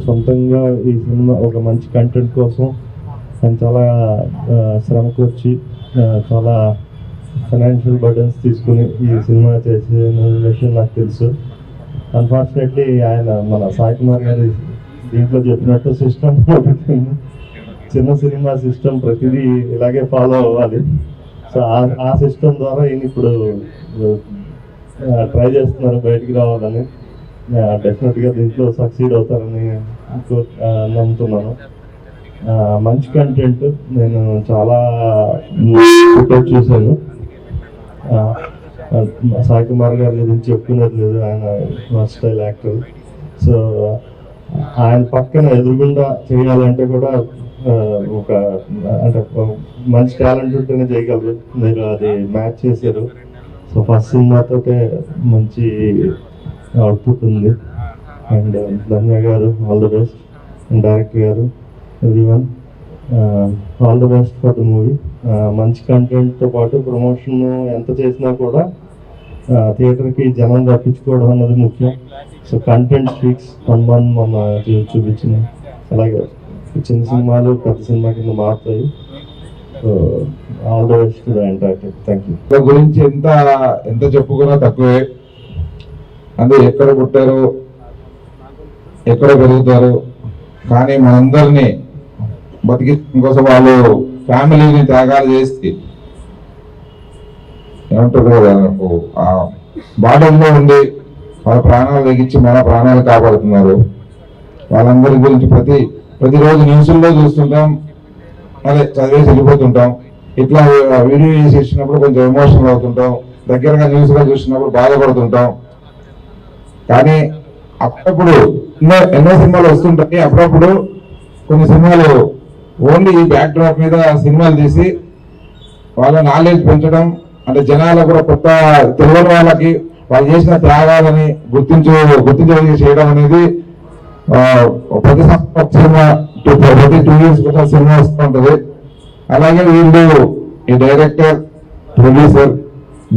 సొంతంగా ఈ సినిమా ఒక మంచి కంటెంట్ కోసం ఆయన చాలా శ్రమకు వచ్చి చాలా ఫైనాన్షియల్ బర్డన్స్ తీసుకుని ఈ సినిమా చేసిన విషయం నాకు తెలుసు. అన్ఫార్చునేట్లీ ఆయన మన సాయి కుమార్ గారి దీంట్లో చెప్పినట్టు సిస్టమ్ చిన్న సినిమా సిస్టమ్ ప్రతిదీ ఇలాగే ఫాలో అవ్వాలి. సో ఆ సిస్టమ్ ద్వారా ఈయన ఇప్పుడు ట్రై చేస్తున్నారు బయటికి రావాలని. డెఫినెట్గా దీంట్లో సక్సీడ్ అవుతారని నమ్ముతున్నాను. మంచి కంటెంట్ నేను చాలా ఫుటేజ్ చూశాను. సాయి కుమార్ గారి గురించి చెప్పుకునేది లేదు, ఆయన వర్స్టైల్ యాక్టర్. సో ఆయన పక్కన ఎదురుగుండా చేయాలంటే కూడా ఒక అంటే మంచి టాలెంట్ ఉంటేనే చేయగలరు. మీరు అది మ్యాచ్ చేశారు. సో ఫస్ట్ సినిమాతోటే మంచి అవుట్పుట్ ఉంది. And Dhanya garu all the best, and director garu, everyone all the best for the movie. మంచి కంటెంట్తో పాటు ప్రమోషన్ ఎంత చేసినా కూడా థియేటర్కి జనం రప్పించుకోవడం అన్నది ముఖ్యం. సో కంటెంట్ స్పీక్స్ మన చూపించింది. అలాగే చిన్న సినిమాలు పెద్ద సినిమా కింద మారుతాయి. So all the best to the entire team. Thank you. గురించి ఎంత చెప్పుకున్నా తక్కువే. అంటే ఎక్కడ పుట్టారు, ఎక్కడ పెరుగుతారు, కానీ మనందరినీ బతికించడం కోసం వాళ్ళు ఫ్యామిలీని త్యాగాలు చేసి ఏమంటారు కదా ఆ బాటంలో ఉండి వాళ్ళ ప్రాణాలు తగ్గించి మన ప్రాణాలు కాపాడుతున్నారు. వాళ్ళందరి గురించి ప్రతిరోజు న్యూస్లో చూస్తుంటాం, అదే చదివేసి వెళ్ళిపోతుంటాం. ఇట్లా వీడియో చేసి ఇచ్చినప్పుడు కొంచెం ఎమోషనల్ అవుతుంటాం, దగ్గరగా న్యూస్గా చూసినప్పుడు బాధపడుతుంటాం. కానీ అప్పుడప్పుడు ఎన్నో సినిమాలు వస్తుంటాయి. అప్పుడప్పుడు కొన్ని సినిమాలు ఓన్లీ ఈ బ్యాక్ డ్రాప్ మీద సినిమాలు తీసి వాళ్ళ నాలెడ్జ్ పెంచడం, అంటే జనాలు కూడా కొత్త తెలియని వాళ్ళకి వాళ్ళు చేసిన త్యాగాలని గుర్తించే చేయడం అనేది ప్రతి సినిమా ప్రతి 2 years కూడా సినిమా వస్తుంటది. అలాగే వీళ్ళు ఈ డైరెక్టర్, ప్రొడ్యూసర్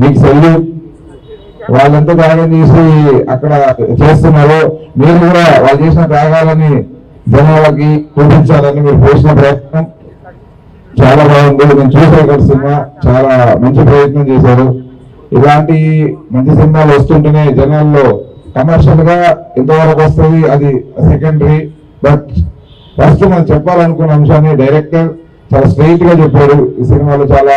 మీకు సెల్యూట్. వాళ్ళంతా త్యాగం చేసి అక్కడ చేస్తున్నారు. మీరు కూడా వాళ్ళు చేసిన త్యాగాలని జనాలకి చూపించాలని మీరు చేసిన ప్రయత్నం చాలా బాగుంది. నేను చూసే సినిమా చాలా మంచి ప్రయత్నం చేశారు. ఇలాంటి మంచి సినిమాలు వస్తుంటేనే జనాల్లో కమర్షియల్ గా ఎంతవరకు వస్తుంది అది సెకండరీ. బట్ ఫస్ట్ మనం చెప్పాలనుకున్న అంశాన్ని డైరెక్టర్ చాలా స్ట్రైట్ గా చెప్పాడు. ఈ సినిమాలో చాలా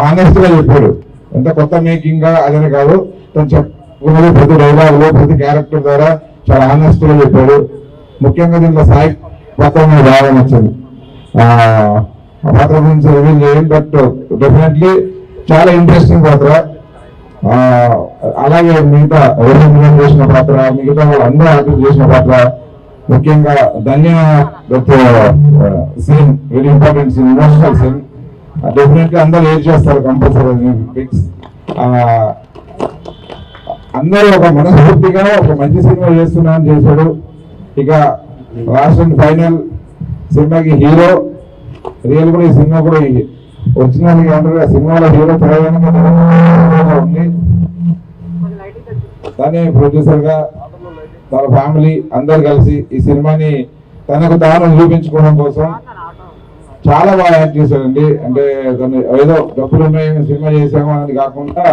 హానెస్ట్ గా చెప్పాడు. ఎంత కొత్త మేకింగ్ గా అదని కాదు, తను చెప్పుకున్నది ప్రతి డైలాగ్ లో ప్రతి క్యారెక్టర్ ద్వారా చాలా హానెస్ట్ గా చెప్పాడు. ముఖ్యంగా దీంట్లో సాయి పాత్ర మీద బాగా నచ్చింది. ఆ పాత్ర గురించి రివీల్ చేయండి, బట్ డెఫినెట్లీ చాలా ఇంట్రెస్టింగ్ పాత్ర. అలాగే మిగతా రవీంద్రన్ చేసిన పాత్ర, మిగతా వాళ్ళందరూ యాక్టివ్ చేసిన పాత్ర, ముఖ్యంగా Dhanya scene very important scene, emotional scene. Definitely అందరూ ఏం చేస్తారు కంపల్సరీ. అందరూ ఒక మనస్ఫూర్తిగా ఒక మంచి సినిమా చేస్తున్నా అని చేశాడు. ఇక లాస్ట్ అండ్ ఫైనల్ సినిమాకి హీరో రియల్ కూడా ఈ సినిమా కూడా ఒరిజినల్ గా ఉంటారు. ఆ సినిమాలో హీరో ఉంది. తనే ప్రొడ్యూసర్ గా తన ఫ్యామిలీ అందరు కలిసి ఈ సినిమాని తనకు తాను నిరూపించుకోవడం కోసం చాలా బాగా యాక్ట్ చేశాడండి. అంటే తను ఏదో డబ్బులు ఉన్నాయని సినిమా చేసాము అనేది కాకుండా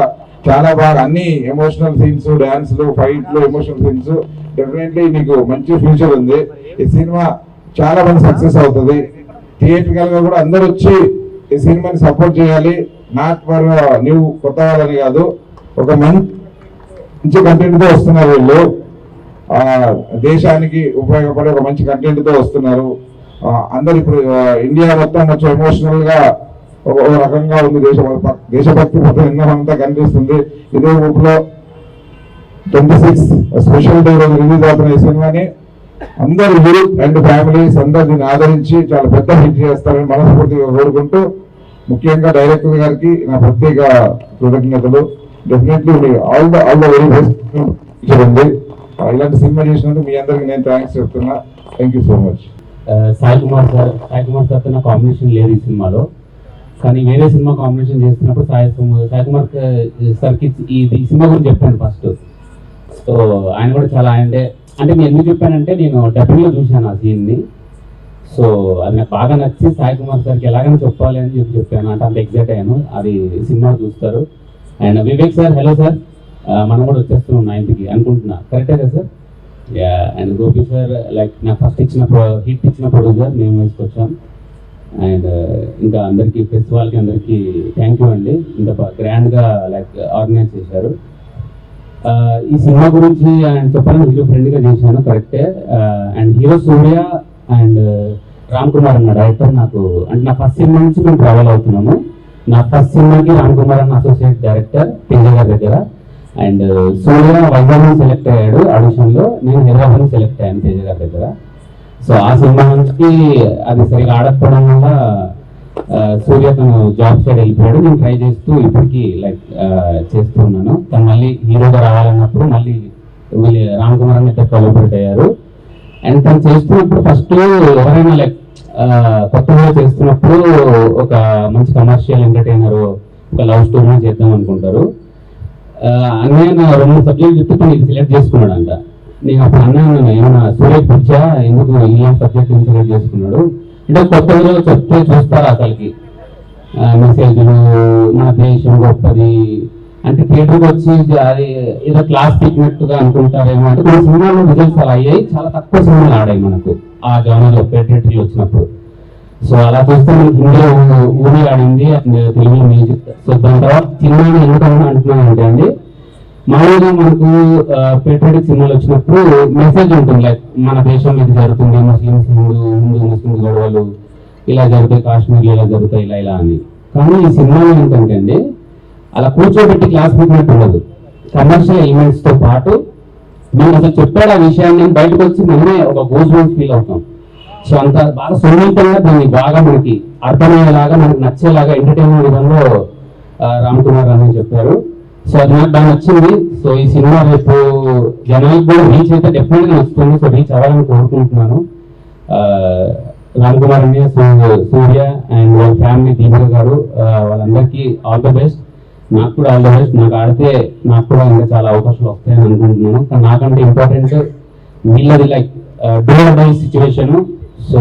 చాలా బాగా అన్ని ఎమోషనల్ సీన్స్, డాన్స్లు, ఫైట్లు, ఎమోషనల్ సీన్స్. డెఫినెట్లీ మీకు మంచి ఫ్యూచర్ ఉంది. ఈ సినిమా చాలా మంది సక్సెస్ అవుతుంది. థియేట్రికల్ గా కూడా అందరు వచ్చి ఈ సినిమాని సపోర్ట్ చేయాలి. నాట్ ఫర్ న్యూ కొత్త వాళ్ళని కాదు, ఒక మంచి కంటెంట్ తో వస్తున్నారు వీళ్ళు. దేశానికి ఉపయోగపడే ఒక మంచి కంటెంట్ తో వస్తున్నారు. అందరు ఇప్పుడు ఇండియా మొత్తం కొంచెం ఎమోషనల్ గా ఒక రకంగా ఉంది. దేశభక్తి మొత్తం ఎన్నమంతా కనిపిస్తుంది. ఇదే ఊపులో 26 స్పెషల్ డే రోజు రిలీజ్ అవుతున్న ఈ సినిమాని అందరు యూత్ అండ్ ఫ్యామిలీస్ అందరు దీన్ని ఆదరించి చాలా పెద్ద హిట్ చేస్తారని మనస్ఫూర్తిగా కోరుకుంటూ, ముఖ్యంగా డైరెక్టర్ గారికి నా ప్రత్యేక కృతజ్ఞతలు. Definitely all the very best ఉంది. ఇలాంటి సినిమా చేసినందుకు మీ అందరికి నేను థ్యాంక్స్ చెప్తున్నా. Thank you so much. Sai Kumar సార్తో నా కాంబినేషన్ లేదు ఈ సినిమాలో, కానీ వేరే సినిమా కాంబినేషన్ చేస్తున్నప్పుడు సాయి కుమార్ సార్కి ఈ సినిమా గురించి చెప్పాను ఫస్ట్. సో ఆయన కూడా చాలా అంటే అంటే నేను ఎందుకు చెప్పానంటే నేను డబ్బింగ్లో చూశాను ఆ సీన్ని. సో అది నాకు బాగా నచ్చి సాయి కుమార్ సార్కి ఎలాగైనా చెప్పాలి అని చెప్పాను. అంటే అంత ఎగ్జైట్ అయ్యాను. అది సినిమా చూస్తారు. And Vivek sir, hello sir, మనం కూడా వచ్చేస్తున్నాం 9th అనుకుంటున్నా, కరెక్టే కదా sir? And Gopi sir, like నాకు ఫస్ట్ హిట్ ఇచ్చిన ప్రొడ్యూసర్, మేము వేసుకొచ్చాం. అండ్ ఇంకా అందరికీ ఫెస్టివల్కి అందరికీ థ్యాంక్ యూ అండి, ఇంత గ్రాండ్గా లైక్ ఆర్గనైజ్ చేశారు. ఈ సినిమా గురించి ఆయన చెప్పాలని హీరో ఫ్రెండ్గా చేశాను, కరెక్టే. And hero Surya and Ram Kumar అన్న డైరెక్టర్. నాకు అంటే నా ఫస్ట్ సినిమా నుంచి మేము ట్రావెల్ అవుతున్నాము. నా ఫస్ట్ సినిమాకి రామ్ కుమార్ అన్న అసోసియేట్ డైరెక్టర్ తేజ గారి దగ్గర. అండ్ సూర్య వైజాగ్ సెలెక్ట్ అయ్యాడు ఆడిషన్లో, నేను హైదరాబాద్ సెలెక్ట్ అయ్యాను తేజ గారి దగ్గర. సో ఆ సినిమా నుంచి అది సరిగా ఆడకపోవడం వల్ల సూర్య తను జాబ్ సైడ్ వెళ్ళిపోయాడు. నేను ట్రై చేస్తూ ఇప్పటికీ లైక్ చేస్తూ ఉన్నాను. తను మళ్ళీ హీరోగా రావాలన్నప్పుడు మళ్ళీ రామ్ కుమార్ అన్న ఇద్దరు కొలాబరేట్ అయ్యారు. అండ్ తను చేస్తున్నప్పుడు ఫస్ట్ ఎవరైనా లైక్ కొత్తగా చేస్తున్నప్పుడు ఒక మంచి కమర్షియల్ ఎంటర్టైనర్, ఒక లవ్ స్టోరీ చేద్దాం అనుకుంటారు. అన్నయ్య 2 సబ్జెక్ట్ చెప్తే తను ఇది సెలెక్ట్ చేసుకున్నాడు అంట. నేను అప్పుడు అన్నాను, ఏమన్నా సూర్య పిచ్చా, ఎందుకు ఇలాంటి సబ్జెక్ట్ సెలెక్ట్ చేసుకున్నాడు అంటే, కొత్తగా చెప్తే చూస్తారు అసలుకి మెసేజ్లు, మన దేశం గొప్పది అంటే థియేటర్కి వచ్చి అది ఏదో క్లాస్ పెట్టినట్టుగా అనుకుంటారేమో. అంటే కొన్ని సినిమాలు రిజల్ట్స్ అలా అయ్యాయి, చాలా తక్కువ సినిమాలు ఆడాయి మనకు ఆ జానర్లో థియేటర్లు వచ్చినప్పుడు. సో అలా చూస్తే మనకి హిందీలో ఊరి ఆడింది, తెలుగులో మ్యూజిక్. సో దాని తర్వాత సినిమాని ఎందుకన్నా అంటున్నానంటే అండి, మామూలుగా మనకు పేట్రియాటిక్ సినిమాలు వచ్చినప్పుడు మెసేజ్ ఉంటుంది, లైక్ మన దేశంలో ఇది జరుగుతుంది, ముస్లిమ్స్ ముస్లిం గొడవలు ఇలా జరుగుతాయి, కాశ్మీర్లో ఇలా జరుగుతాయి, ఇలా అని. కానీ ఈ సినిమాలో ఏంటంటే అండి, అలా కూర్చోబెట్టి క్లాస్ పెట్టినట్టు ఉండదు. కమర్షియల్ ఎలిమెంట్స్తో పాటు మేము అసలు చెప్పాడు ఆ విషయాన్ని, బయటకు వచ్చి మనమే ఒక గూస్ బంప్స్ ఫీల్ అవుతాం. సో అంత బాగా సున్నితంగా దాన్ని బాగా మనకి అర్థమయ్యేలాగా, మనకి నచ్చేలాగా ఎంటర్టైన్మెంట్ విధంలో రామ్ కుమార్ అని చెప్పారు. సో అది నాకు బాగా నచ్చింది. సో ఈ సినిమా రేపు జనాలకు కూడా రీచ్ అయితే డెఫినెట్గా నచ్చుతుంది. సో రీచ్ అవ్వాలని కోరుకుంటున్నాను. రామ్ కుమార్ అని, సూర్య అండ్ వాళ్ళ ఫ్యామిలీ, దీపిక గారు, వాళ్ళందరికీ ఆల్ ద బెస్ట్. నాకు కూడా ఆల్ ద బెస్ట్. నాకు ఆడితే నాకు కూడా ఇంకా చాలా అవకాశాలు వస్తాయని అనుకుంటున్నాను. కానీ నాకంటే ఇంపార్టెంట్ వీళ్ళది like do or die situation. So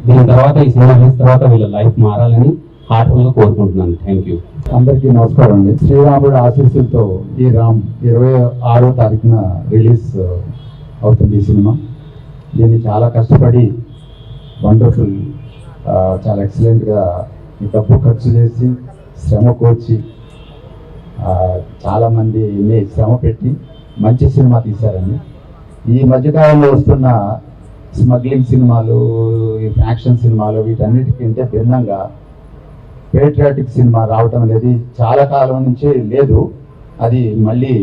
దీని తర్వాత ఈ సినిమా రిలీజ్ తర్వాత వీళ్ళ లైఫ్ మారాలని హార్ట్ఫుల్గా కోరుకుంటున్నాను. Thank you. అందరికీ నమస్కారం అండి. శ్రీరాముడి ఆశీస్సులతో ఈ రామ్ 26వ తారీఖున రిలీజ్ అవుతుంది ఈ సినిమా. దీన్ని చాలా కష్టపడి వండర్ఫుల్, చాలా ఎక్సలెంట్గా డబ్బు ఖర్చు చేసి శ్రమ కోర్చి చాలామంది శ్రమ పెట్టి మంచి సినిమా తీశారండి. ఈ మధ్యకాలంలో వస్తున్న స్మగ్లింగ్ సినిమాలు, యాక్షన్ సినిమాలు వీటన్నిటికంటే భిన్నంగా పేట్రియాటిక్ సినిమా రావటం అనేది చాలా కాలం నుంచి లేదు. అది మళ్ళీ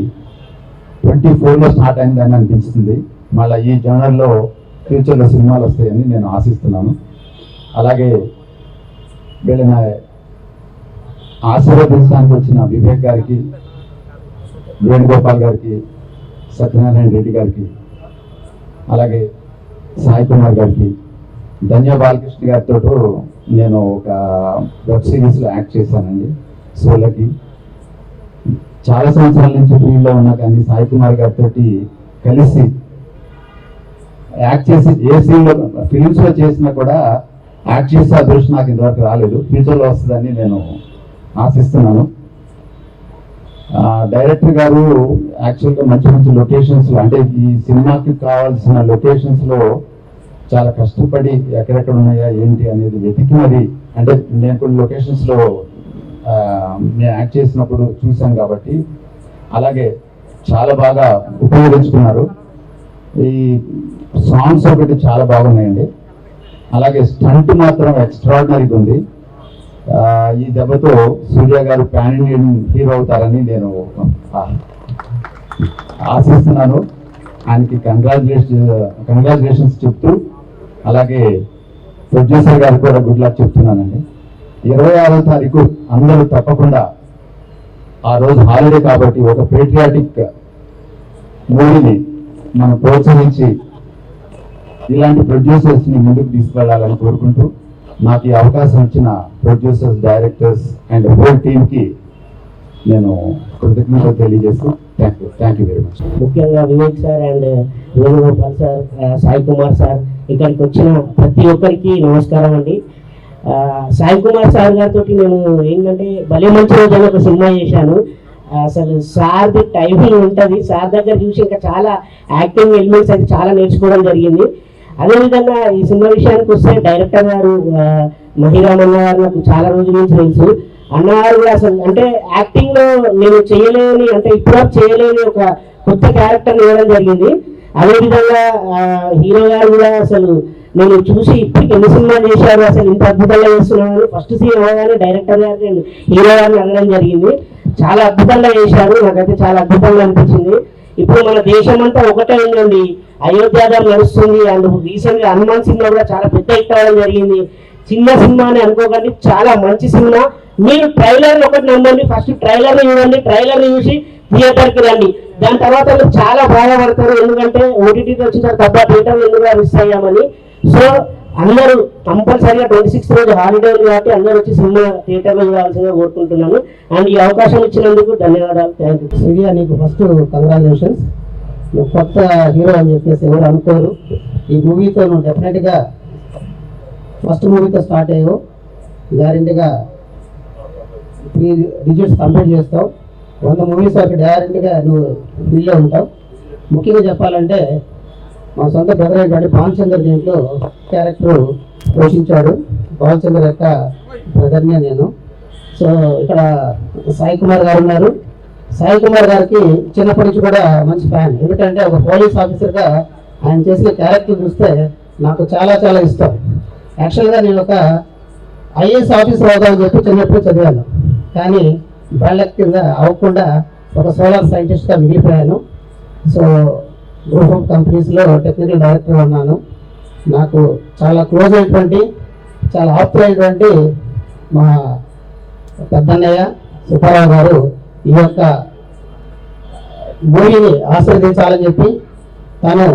24లో స్టార్ట్ అయిందని అనిపిస్తుంది. మళ్ళీ ఈ జనరల్లో ఫ్యూచర్లో సినిమాలు వస్తాయని నేను ఆశిస్తున్నాను. అలాగే వీళ్ళని ఆశీర్వదించడానికి వచ్చిన వివేక్ గారికి, వేణుగోపాల్ గారికి, సత్యనారాయణ రెడ్డి గారికి, అలాగే సాయి కుమార్ గారికి, ధన్య బాలకృష్ణ గారితో నేను ఒక వెబ్ సిరీస్లో యాక్ట్ చేశానండి. సోలకి చాలా సంవత్సరాల నుంచి ఫీల్డ్లో ఉన్నా కానీ సాయి కుమార్ గారితో కలిసి యాక్ట్ చేసి ఏ సీన్లో ఫిలిమ్స్లో చేసినా కూడా యాక్ట్ చేసే అదృష్టం నాకు ఇంతవరకు రాలేదు. ఫ్యూచర్లో వస్తుందని నేను ఆశిస్తున్నాను. డైరెక్టర్ గారు యాక్చువల్గా మంచి మంచి లొకేషన్స్లో, అంటే ఈ సినిమాకి కావాల్సిన లొకేషన్స్లో చాలా కష్టపడి ఎక్కడెక్కడ ఉన్నాయా ఏంటి అనేది వెతికి మరి, అంటే నేను కొన్ని లొకేషన్స్లో నేను యాక్ట్ చేసినప్పుడు చూశాను కాబట్టి అలాగే చాలా బాగా ఉపయోగించుకున్నారు. ఈ సాంగ్స్ ఒకటి చాలా బాగున్నాయండి. అలాగే స్టంట్ మాత్రం ఎక్స్ట్రాడినరీగా ఉంది. ఈ దెబ్బతో సూర్య గారు పాన్ ఇండియన్ హీరో అవుతారని నేను ఆశిస్తున్నాను. ఆయనకి కంగ్రాచులేషన్స్ చెప్తూ, అలాగే ప్రొడ్యూసర్ గారికి కూడా గుడ్ లక్ చెప్తున్నానండి. 26వ తారీఖు అందరూ తప్పకుండా, ఆ రోజు హాలిడే కాబట్టి ఒక పేట్రియాటిక్ మూవీని మనం ప్రోత్సహించి ఇలాంటి ప్రొడ్యూసర్స్ని ముందుకు తీసుకెళ్లాలని కోరుకుంటూ, నాకు ఈ అవకాశం ఇచ్చిన ప్రొడ్యూసర్స్, డైరెక్టర్స్ అండ్ హోల్ టీమ్కి నేను కృతజ్ఞతలు తెలియజేస్తూ థ్యాంక్ యూ వెరీ మచ్. ముఖ్యంగా Vivek sir and Venugopal sir, Sai Kumar sir, ఇక్కడికి వచ్చిన ప్రతి ఒక్కరికి నమస్కారం అండి. సాయి కుమార్ సార్ గారితో నేను ఏంటంటే భలే మంచి రోజు అని ఒక సినిమా చేశాను. అసలు సార్ది టైమింగ్ ఉంటుంది, సార్ దగ్గర చూసి ఇంకా చాలా యాక్టింగ్ ఎలిమెంట్స్ అయితే చాలా నేర్చుకోవడం జరిగింది. అదేవిధంగా ఈ సినిమా విషయానికి వస్తే డైరెక్టర్ గారు మహిరామన్న గారు నాకు చాలా రోజుల నుంచి తెలుసు. అన్నగారు కూడా అసలు అంటే యాక్టింగ్ లో నేను చేయలేని అంటే ఇప్పటివరకు చేయలేని ఒక కొత్త క్యారెక్టర్ ఇవ్వడం జరిగింది. అదేవిధంగా హీరో గారు కూడా అసలు నేను చూసి ఇప్పటికి ఎన్ని సినిమాలు చేశారు, అసలు ఇంత అద్భుతంగా చేస్తున్నాను. ఫస్ట్ సీన్ అవ్వగానే డైరెక్టర్ గారు నేను హీరో గారిని అనడం జరిగింది. చాలా అద్భుతంగా చేశారు, నాకైతే చాలా అద్భుతంగా అనిపించింది. ఇప్పుడు మన దేశం అంతా ఒకటే ఉందండి, అయోధ్యాధారం నడుస్తుంది. అండ్ రీసెంట్ గా హనుమాన్ సినిమా కూడా చాలా పెద్ద హిట్ అవ్వడం జరిగింది. చిన్న సినిమా అని అనుకోకండి, చాలా మంచి సినిమా. మీరు ట్రైలర్ ఒకటి నమ్మండి, ఫస్ట్ ట్రైలర్ చూడండి, ట్రైలర్ చూసి థియేటర్కి రండి. దాని తర్వాత మీరు చాలా బాధపడతారు, ఎందుకంటే ఓటీటీకి వచ్చిన తప్ప థియేటర్ ఎందుకు మిస్ అయ్యామని. సో అందరూ కంపల్సరీగా 26 రోజు హాలిడే కాబట్టి అందరూ వచ్చి సినిమా థియేటర్లో చూడాల్సిందిగా కోరుకుంటున్నాను. అండ్ ఈ అవకాశం ఇచ్చినందుకు ధన్యవాదాలు. Thank you. సూర్య, నీకు ఫస్ట్ కంగ్రాచులేషన్స్. నువ్వు కొత్త హీరో అని చెప్పేసి ఎవరు అనుకోరు. ఈ మూవీతో నువ్వు డెఫినెట్గా ఫస్ట్ మూవీతో స్టార్ట్ అయ్యావు, గ్యారెంటీగా 3 డిజిట్స్ కంప్లీట్ చేస్తావు. 100 మూవీస్ వరకు గ్యారెంటీగా నువ్వు ఫీల్డ్లో ఉంటావు. ముఖ్యంగా చెప్పాలంటే మా సొంత బ్రదర్ అయినటువంటి భానుచంద్ర దీంట్లో క్యారెక్టర్ పోషించాడు. భానుచంద్ర యొక్క బ్రదర్నే నేను. సో ఇక్కడ సాయి కుమార్ గారు ఉన్నారు. సాయి కుమార్ గారికి చిన్నప్పటి నుంచి కూడా మంచి ఫ్యాన్. ఎందుకంటే ఒక పోలీస్ ఆఫీసర్గా ఆయన చేసిన క్యారెక్టర్ చూస్తే నాకు చాలా చాలా ఇష్టం. యాక్చువల్గా నేను ఒక ఐఏఎస్ ఆఫీసర్ అవుదామని చెప్పి చిన్నప్పుడు చదివాను, కానీ బ్రాండ్ కింద అవ్వకుండా ఒక సోలార్ సైంటిస్ట్గా మిగిలిపోయాను. సో గ్రూప్ ఆఫ్ కంపెనీస్లో టెక్నికల్ డైరెక్టర్గా ఉన్నాను. నాకు చాలా క్లోజ్ అయినటువంటి, చాలా ఆప్తులైనటువంటి మా పెద్దన్నయ్య సుబ్బారావు గారు ఈ యొక్క మూవీని ఆశీర్వదించాలని చెప్పి తను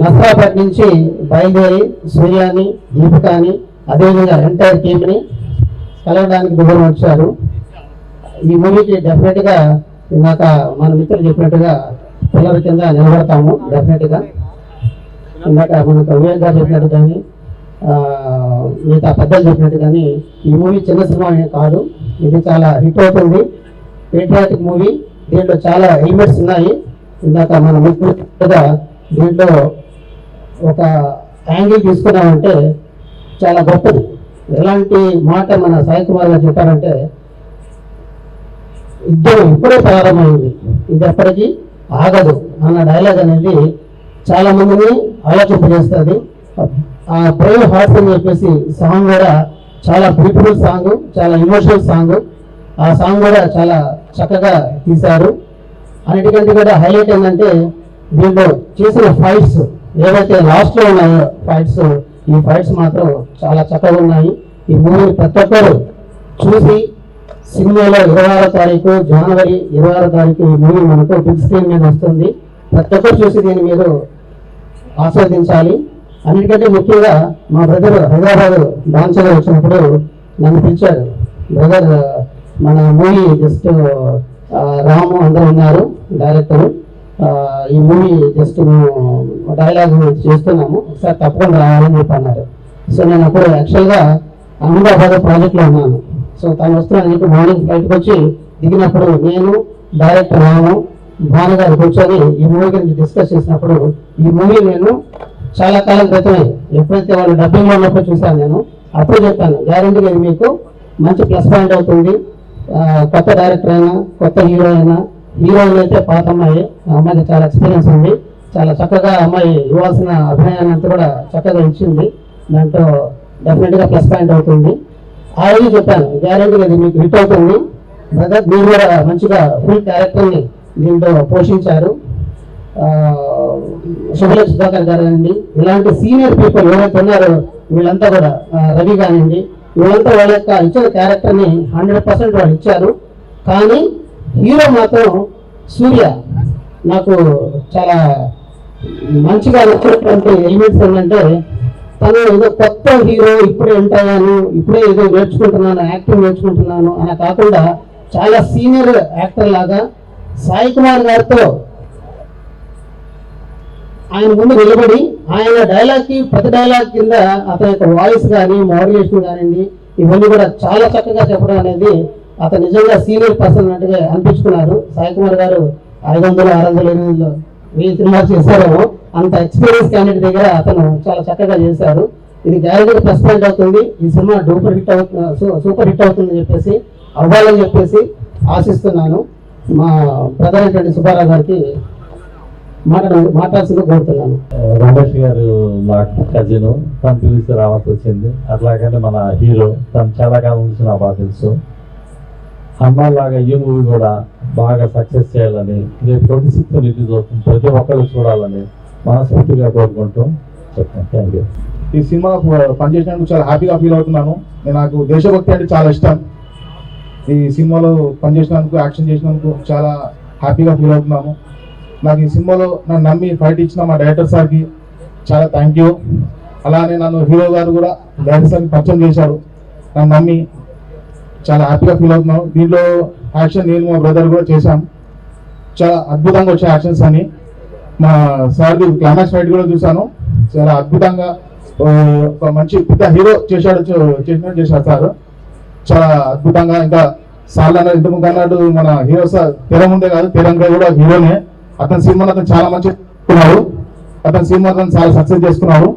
నర్సాపేట నుంచి బయలుదేరి సూర్యాని, దీపికాని, అదేవిధంగా ఎంటైర్ టీమ్ని కలవడానికి దూరం వచ్చారు. ఈ మూవీకి డెఫినెట్గా ఇందాక మన మిత్రులు చెప్పినట్టుగా పిల్లల కింద నిలబడతాము. డెఫినెట్గా ఇందాక మనకు వివేక్ గారు చెప్పినట్టు కానీ మిగతా పెద్దలు చెప్పినట్టు కానీ ఈ మూవీ చిన్న సినిమా కాదు, ఇది చాలా హిట్ అవుతుంది. పేట్రియాటిక్ మూవీ, దీంట్లో చాలా ఎలిమెంట్స్ ఉన్నాయి. ఇందాక మన మిత్రులుగా దీంట్లో ఒక యాంగిల్ తీసుకున్నామంటే చాలా గొప్పది. ఎలాంటి మాట మన సాయి కుమార్ గారు చెప్పారంటే, యుద్ధం ఇప్పుడే ప్రారంభమైంది, ఇది ఎప్పటికీ ఆగదు అన్న డైలాగ్ అనేది చాలా మందిని ఆలోచింపజేస్తుంది. ఆ బ్రేవ్ హార్ట్స్ అని చెప్పేసి సాంగ్ కూడా చాలా బ్యూటిఫుల్ సాంగ్, చాలా ఎమోషనల్ సాంగ్. ఆ సాంగ్ కూడా చాలా చక్కగా తీశారు. అన్నిటికంటే కూడా హైలైట్ ఏంటంటే దీంట్లో చేసిన ఫైట్స్ ఏవైతే లాస్ట్లో ఉన్నాయో ఫైట్స్, ఈ ఫైట్స్ మాత్రం చాలా చక్కగా ఉన్నాయి. ఈ మూవీని ప్రతి ఒక్కరు చూసి సినిమాలో 26వ తారీఖు జనవరి 26వ తారీఖు ఈ మూవీ మనకు బిగ్ స్క్రీన్ మీద వస్తుంది. ప్రతి ఒక్కరు చూసి దీన్ని మీరు ఆస్వాదించాలి. అన్నిటికంటే ముఖ్యంగా మా బ్రదర్ హైదరాబాద్ డాన్సర్ వచ్చినప్పుడు నన్ను పిలిచారు. బ్రదర్, మన మూవీ జస్ట్ రాము అందరూ ఉన్నారు, డైరెక్టరు, ఈ మూవీ జస్ట్ మేము డైలాగ్ చేస్తున్నాము, ఒకసారి తప్పకుండా రావాలని చెప్పి అన్నారు. సో నేను అప్పుడు యాక్చువల్గా అహ్మదాబాద్ ప్రాజెక్ట్లో ఉన్నాను. సో తను వస్తున్నాను చెప్పి మార్నింగ్ ఫ్లైట్కి వచ్చి దిగినప్పుడు నేను డైరెక్టర్ రాము భానుగారు కూర్చొని ఈ మూవీ గురించి డిస్కస్ చేసినప్పుడు, ఈ మూవీ నేను చాలా కాలం క్రితమే ఎప్పుడైతే వాళ్ళు డబ్బింగ్లో ఉన్నప్పుడు చూశాను, నేను అప్పుడు చెప్పాను గ్యారెంటీగా ఇది మీకు మంచి ప్లస్ పాయింట్ అవుతుంది. కొత్త డైరెక్టర్ అయినా, కొత్త హీరో అయినా, హీరోయిన్ అయితే పాత అమ్మాయి, ఆ అమ్మాయికి చాలా ఎక్స్పీరియన్స్ ఉంది, చాలా చక్కగా అమ్మాయి ఇవ్వాల్సిన అభినయాన్ని అంతా కూడా చక్కగా ఇచ్చింది. దాంట్లో డెఫినెట్గా ప్లస్ పాయింట్ అవుతుంది. ఆ రోజు చెప్పాను గ్యారెంటీగా ఇది మీకు హిట్ అవుతుంది. బ్రదర్, మీరు కూడా మంచిగా ఫుల్ క్యారెక్టర్ని దీంట్లో పోషించారు. శుభలేఖ సుధాకర్ గారు కానివ్వండి, ఇలాంటి సీనియర్ పీపుల్ ఎవరైతే ఉన్నారో వీళ్ళంతా కూడా, రవి కానివ్వండి, వీళ్ళంతా వాళ్ళ యొక్క ఇచ్చిన క్యారెక్టర్ని 100% వాళ్ళు ఇచ్చారు. కానీ హీరో మాత్రం సూర్య నాకు చాలా మంచిగా నచ్చినటువంటి ఎలిమెంట్స్ ఏంటంటే, తను ఏదో కొత్త హీరో, ఇప్పుడే ఎంటర్ అయ్యాను, ఇప్పుడే ఏదో నేర్చుకుంటున్నాను, యాక్టింగ్ నేర్చుకుంటున్నాను అలా కాకుండా చాలా సీనియర్ యాక్టర్ లాగా సాయి కుమార్ గారితో ఆయన ముందు నిలబడి ఆయన డైలాగ్కి ప్రతి డైలాగ్ కింద అతని యొక్క వాయిస్ కానీ మోడ్యులేషన్ కానివ్వండి ఇవన్నీ కూడా చాలా చక్కగా చెప్పడం అనేది అతను నిజంగా సీనియర్ పర్సన్ అన్నట్టుగా అనిపించుకున్నారు. సాయి కుమార్ గారు 500, 600, 800, 1000 సినిమాలు చేశారేమో అంత ఎక్స్పీరియన్స్ క్యాండిడేట్ దగ్గర అతను చాలా చక్కగా చేశారు. ఇది గ్యారెంటీ ప్లస్ పాయింట్ అవుతుంది. ఈ సినిమా సూపర్ హిట్ అవుతుందని చెప్పేసి అవ్వాలని చెప్పేసి ఆశిస్తున్నాను. మా బ్రదర్ అయినటువంటి సుబ్బారావు గారికి మాట్లాడాల్సిందిగా కోరుతున్నాను. రమేష్ గారు మా కజిన్, తను పిలిస్తే రావాల్సి వచ్చింది. అట్లాగంటే మన హీరో తను చాలా కాలం నుంచి నాకు బాగా తెలుసు. అన్నలాగా ఈ మూవీ కూడా బాగా సక్సెస్ చేయాలని, రేపు 26 రిలీజ్ అవుతుంది, ప్రతి ఒక్కరు చూడాలని మనస్ఫూర్తిగా కోరుకుంటూ చెప్తాను. Thank you. ఈ సినిమా పనిచేసినందుకు చాలా హ్యాపీగా ఫీల్ అవుతున్నాను. నాకు దేశభక్తి అంటే చాలా ఇష్టం. ఈ సినిమాలో పనిచేసినందుకు, యాక్షన్ చేసినందుకు చాలా హ్యాపీగా ఫీల్ అవుతున్నాను. నాకు ఈ సినిమాలో నన్ను నమ్మి ఫైట్ ఇచ్చిన మా డైరెక్టర్ సార్కి చాలా థ్యాంక్ యూ. అలానే నన్ను హీరో గారు కూడా డైరెక్టర్ సార్కి పరిచయం చేశారు. నన్ను నమ్మి చాలా హ్యాపీగా ఫీల్ అవుతున్నాను. దీంట్లో యాక్షన్ నేను మా బ్రదర్ కూడా చేశాం. చాలా అద్భుతంగా వచ్చే యాక్షన్స్ అని. మా సార్ది క్లైమాక్స్ ఫైట్ కూడా చూశాను. చాలా అద్భుతంగా ఒక మంచి పెద్ద హీరో చేసినట్టు చేశారు సార్. చాలా అద్భుతంగా. ఇంకా సార్లు అన్నారు, ఇంతకు అన్నాడు మన హీరో సార్ తెర ముందే కాదు, తెరంగా కూడా హీరోనే. అతని సినిమాని అతను చాలా మంచి చేసుకున్నాడు. అతని సినిమా అతను చాలా సక్సెస్ చేసుకున్నాడు.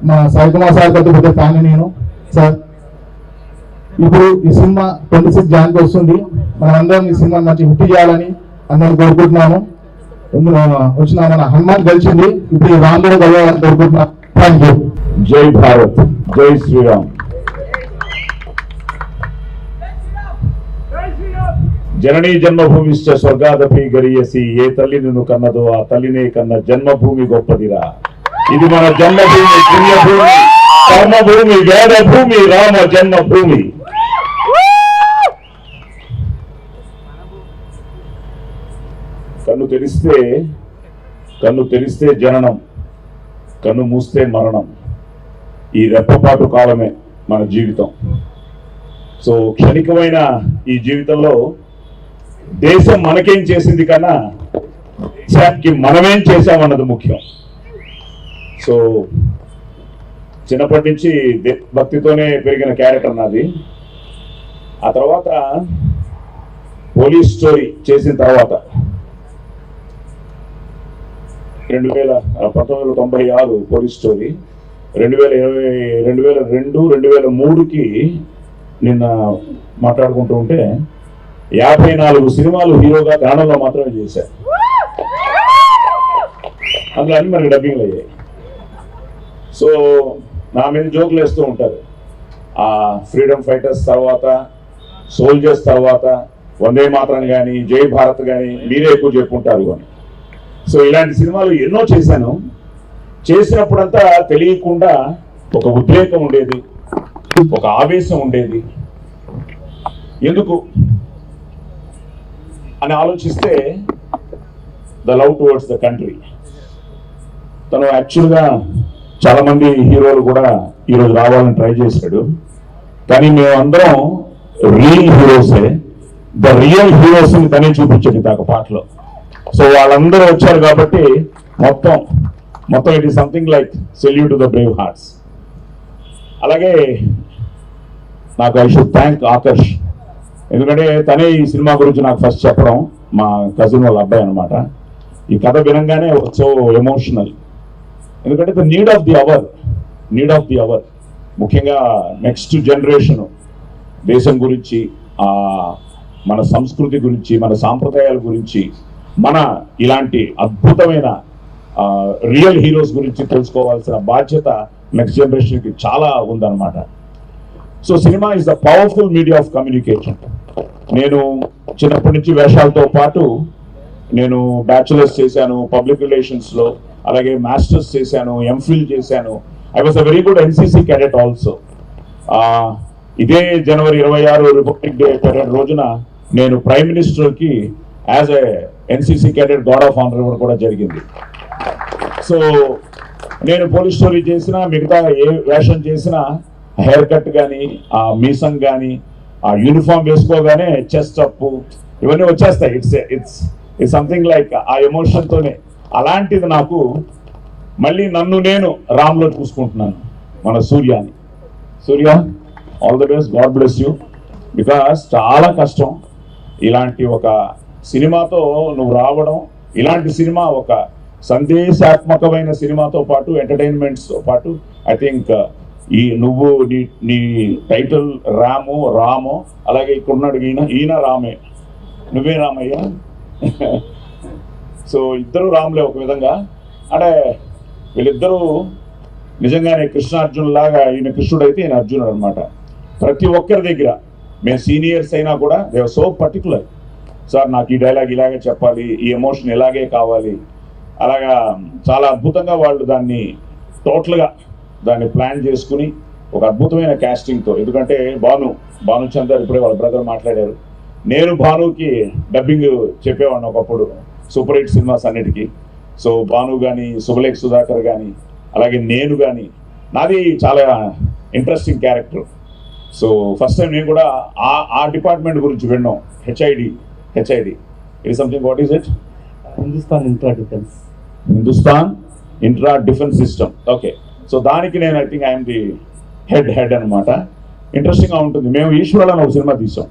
మా సాయి కుమార్ సార్ పెద్ద ఫ్యాన్ నేను సార్. ఇప్పుడు ఈ సినిమా 26 జాన్కి వస్తుంది. మనందరం ఈ సినిమా మంచి హిట్ చేయాలని అందరం కోరుకుంటున్నాము. వచ్చిన మన హనుమాన్ గెలిచింది, ఇప్పుడు ఈ రామ్ కూడా గెలవాలని కోరుకుంటున్నాం. Thank you. జై భారత్, జై శ్రీరామ్. జననీ జన్మభూమిశ్చ స్వర్గాదపి గరియసి, ఏ తల్లి నిన్ను కన్నదో ఆ తల్లినే కన్న జన్మభూమి గొప్పదిరా. ఇది మన జన్మభూమి, పుణ్యభూమి, కర్మభూమి, వేదభూమి, రామ జన్మభూమి. కన్ను తెరిస్తే జననం, కన్ను మూస్తే మరణం. ఈ రెప్పపాటు కాలమే మన జీవితం. సో క్షణికమైన ఈ జీవితంలో దేశం మనకేం చేసింది కన్నా దేశానికి మనమేం చేశామన్నది ముఖ్యం. సో చిన్నప్పటి నుంచి భక్తితోనే పెరిగిన క్యారెక్టర్ నాది. ఆ తర్వాత పోలీస్ స్టోరీ చేసిన తర్వాత 1996 పోలీస్ స్టోరీ, 2002, 2003కి నిన్న మాట్లాడుకుంటూ ఉంటే 54 సినిమాలు హీరోగా కన్నడలో మాత్రమే చేశారు. అందులో అన్ని మనకి డబ్బింగ్లు అయ్యాయి. సో నా మీద జోకులు వేస్తూ ఉంటారు. ఆ ఫ్రీడమ్ ఫైటర్స్ తర్వాత, సోల్జర్స్ తర్వాత వందే మాతరం కానీ, జై భారత్ కానీ మీరే ఎక్కువ చెప్పుకుంటారు అని. సో ఇలాంటి సినిమాలు ఎన్నో చేశాను. చేసినప్పుడంతా తెలియకుండా ఒక ఉద్రేకం ఉండేది, ఒక ఆవేశం ఉండేది. ఎందుకు అని ఆలోచిస్తే the love towards the country. తను యాక్చువల్గా చాలా మంది హీరోలు కూడా ఈరోజు రావాలని ట్రై చేశాడు. కానీ మేమందరం రియల్ హీరోసే. ద రియల్ హీరోస్ ని తనే చూపించాడు ఇందాక పాటలో. సో వాళ్ళందరూ వచ్చారు కాబట్టి మొత్తం it is something like salute to the Brave hearts. అలాగే నాకు ఐ షుడ్ థ్యాంక్ ఆకర్ష్. ఎందుకంటే తనే ఈ సినిమా గురించి నాకు ఫస్ట్ చెప్పడం. మా కజిన్ వాళ్ళ అబ్బాయి అనమాట. ఈ కథ వినంగానే సో ఎమోషనల్. ఎందుకంటే the need of the hour ముఖ్యంగా నెక్స్ట్ జనరేషన్ దేశం గురించి, మన సంస్కృతి గురించి, మన సాంప్రదాయాల గురించి, మన ఇలాంటి అద్భుతమైన రియల్ హీరోస్ గురించి తెలుసుకోవాల్సిన బాధ్యత నెక్స్ట్ జనరేషన్కి చాలా ఉందన్నమాట. So cinema is the powerful media of communication. నేను చిన్నప్పటి నుంచి వేషాలతో పాటు నేను బ్యాచులర్స్ చేశాను పబ్లిక్ రిలేషన్స్లో, అలాగే మాస్టర్స్ చేశాను, ఎంఫిల్ చేశాను. I was a very good NCC cadet also. ఇదే జనవరి 26 రిపబ్లిక్ డే పరేడ్ రోజున నేను ప్రైమ్ మినిస్టర్కి as a NCC cadet guard of honour ఇవ్వడం కూడా జరిగింది. సో నేను పోలీస్ స్టోరీ చేసినా, మిగతా ఏ వేషం చేసినా హెయిర్ కట్ కానీ, ఆ మీసం కానీ, ఆ యూనిఫామ్ వేసుకోగానే చెస్ట్ అప్ ఇవన్నీ వచ్చేస్తాయి. ఇట్స్ సంథింగ్ లైక్ ఆ ఎమోషన్తోనే. అలాంటిది నాకు మళ్ళీ నన్ను నేను రామ్లో చూసుకుంటున్నాను, మన సూర్యాని. Surya, all the best, God bless you. Because చాలా కష్టం ఇలాంటి ఒక సినిమాతో నువ్వు రావడం. ఇలాంటి సినిమా ఒక సందేశాత్మకమైన సినిమాతో పాటు ఎంటర్టైన్మెంట్స్తో పాటు ఐ థింక్ ఈ నువ్వు నీ టైటిల్ రాము, అలాగే ఇక్కడ ఉన్నాడు ఈయన రామే, నువ్వే రామయ్యా. సో ఇద్దరు రాములే ఒక విధంగా. అంటే వీళ్ళిద్దరూ నిజంగానే కృష్ణార్జున్ లాగా, ఈయన కృష్ణుడు అయితే ఈయన అర్జునుడు అనమాట. ప్రతి ఒక్కరి దగ్గర మేము సీనియర్స్ అయినా కూడా they are so particular. Sir నాకు ఈ డైలాగ్ ఇలాగే చెప్పాలి, ఈ ఎమోషన్ ఇలాగే కావాలి, అలాగా చాలా అద్భుతంగా వాళ్ళు దాన్ని టోటల్గా దాన్ని ప్లాన్ చేసుకుని ఒక అద్భుతమైన క్యాస్టింగ్తో. ఎందుకంటే భానుచందర్ ఇప్పుడే వాళ్ళ బ్రదర్ మాట్లాడారు. నేను భానుకి డబ్బింగ్ చెప్పేవాడిని ఒకప్పుడు సూపర్ హిట్ సినిమాస్ అన్నిటికీ. సో భాను కానీ, శుభలేఖ సుధాకర్ కానీ, అలాగే నేను కానీ, నాది చాలా interesting character. So first time నేను కూడా ఆ డిపార్ట్మెంట్ గురించి విన్నాం. హెచ్ఐడి ఇది something, what is it? Hindustan intra defence system. Okay, so దానికి నేను I think I'm the head అనమాట. ఇంట్రెస్టింగ్గా ఉంటుంది. మేము ఈశ్వరులను ఒక సినిమా తీసాం.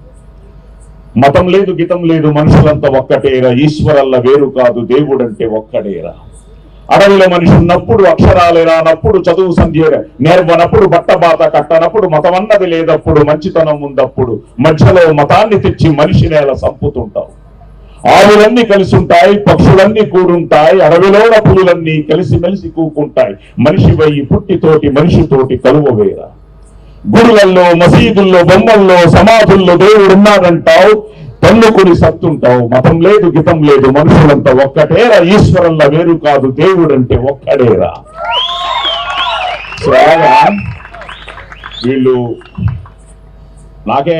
మతం లేదు, గీతం లేదు, మనుషులంతా ఒక్కటేరా, ఈశ్వరల్ల వేరు కాదు, దేవుడంటే ఒక్కడేరా. అడవిలో మనిషి ఉన్నప్పుడు అక్షరాలే రానప్పుడు, చదువు సంధ్య నేర్వనప్పుడు, బట్టబాత కట్టనప్పుడు, మతమన్నది లేదప్పుడు, మంచితనం ఉందప్పుడు, మధ్యలో మతాన్ని తెచ్చి మనిషి నేల సంపుతుంటావు. ఆవులన్నీ కలిసి ఉంటాయి, పక్షులన్నీ కూడుంటాయి, అడవిలోన పులులన్నీ కలిసిమెలిసి కూకుంటాయి. మనిషి వయ్యి పుట్టితోటి మనిషితోటి కలువవేరా. గుడులల్లో, మసీదుల్లో, బొమ్మల్లో, సమాధుల్లో దేవుడున్నాడంటావు, తన్నుకొని సత్తుంటావు. మతం లేదు, గితం లేదు, మనుషులంతా ఒక్కటేరా, ఈశ్వరంలా వేరు కాదు, దేవుడంటే ఒక్కడేరా. సో అలాగా వీళ్ళు నాకే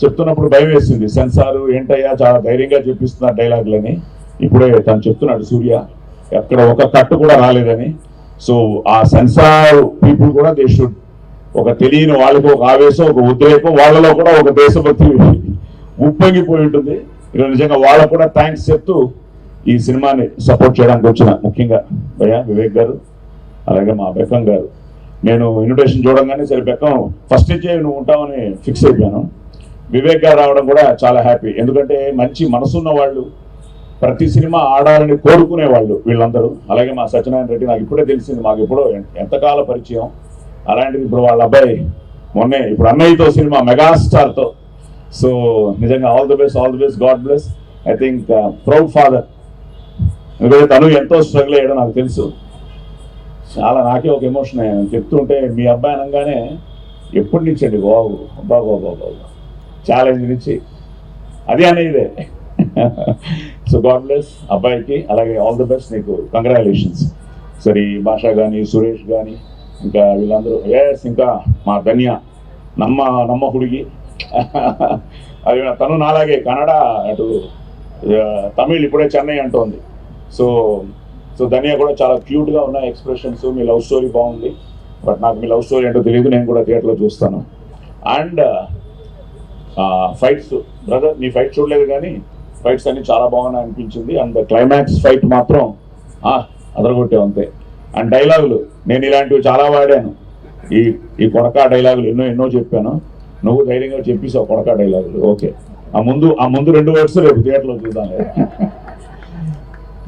చెప్తున్నప్పుడు భయం వేసింది. సెన్సారు ఏంటయ్యా చాలా ధైర్యంగా చెప్పిస్తున్నారు డైలాగులని. ఇప్పుడే తను చెప్తున్నాడు సూర్య, ఎక్కడ ఒక కట్టు కూడా రాలేదని. సో ఆ సెన్సార్ పీపుల్ కూడా దే షుడ్, ఒక తెలియని వాళ్ళకి ఒక ఆవేశం, ఒక ఉద్రేకం, వాళ్ళలో కూడా ఒక దేశభక్తి ఉప్పొంగిపోయి ఉంటుంది. ఇలా నిజంగా వాళ్ళకు కూడా థ్యాంక్స్ చెప్తూ ఈ సినిమాని సపోర్ట్ చేయడానికి వచ్చిన ముఖ్యంగా భయ్యా వివేక్ గారు, అలాగే మా బెక్కం గారు. నేను ఇన్విటేషన్ చూడంగానే సరే బెక్కం ఫస్ట్ నుంచే నువ్వు ఉంటామని ఫిక్స్ అయిపోయాను. వివేక్ గారు రావడం కూడా చాలా హ్యాపీ. ఎందుకంటే మంచి మనసున్న వాళ్ళు, ప్రతి సినిమా ఆడాలని కోరుకునే వాళ్ళు వీళ్ళందరూ. అలాగే మా సత్యనారాయణ రెడ్డి, నాకు ఇప్పుడే తెలిసింది, మాకు ఎప్పుడో ఎంతకాల పరిచయం. అలాంటిది ఇప్పుడు వాళ్ళ అబ్బాయి మొన్నే ఇప్పుడు అన్నయ్యతో సినిమా మెగాస్టార్తో. సో నిజంగా all the best, God bless. I think proud father. ఎందుకంటే తను ఎంతో స్ట్రగుల్ అయ్యాడో నాకు తెలుసు. చాలా నాకే ఒక ఎమోషన్ అయ్యాను చెప్తుంటే. మీ అబ్బాయి అనగానే ఎప్పటి నుంచి అండి బాబు ఛాలెంజ్ నుంచి అది అనేదే. సో గాడ్ బ్లెస్ అబ్బాయికి, అలాగే ఆల్ ది బెస్ట్, నీకు కంగ్రాచులేషన్స్. సరే భాషా కానీ, సురేష్ కానీ, ఇంకా వీళ్ళందరూ, ఇంకా మా ధన్య నమ్మ హుడిగి, అది తను నాలాగే కన్నడ, అటు తమిళ్, ఇప్పుడే చెన్నై అంటోంది. సో ధన్య కూడా చాలా క్యూట్గా ఉన్నాయి ఎక్స్ప్రెషన్స్. మీ లవ్ స్టోరీ బాగుంది, బట్ నాకు మీ లవ్ స్టోరీ ఏంటో తెలియదు, నేను కూడా థియేటర్లో చూస్తాను. అండ్ ఫైట్స్, బ్రదర్ నీ ఫైట్ చూడలేదు కానీ ఫైట్స్ అన్ని చాలా బాగున్నాయి అనిపించింది. అండ్ క్లైమాక్స్ ఫైట్ మాత్రం అదరగొట్టే అంతే. అండ్ డైలాగులు నేను ఇలాంటివి చాలా వాడాను. ఈ కొడకా డైలాగులు ఎన్నో చెప్పాను. నువ్వు ధైర్యంగా చెప్పేసావు కొడకా డైలాగులు. ఓకే, ఆ ముందు 2 వర్డ్స్ రేపు థియేటర్లో చూద్దాం.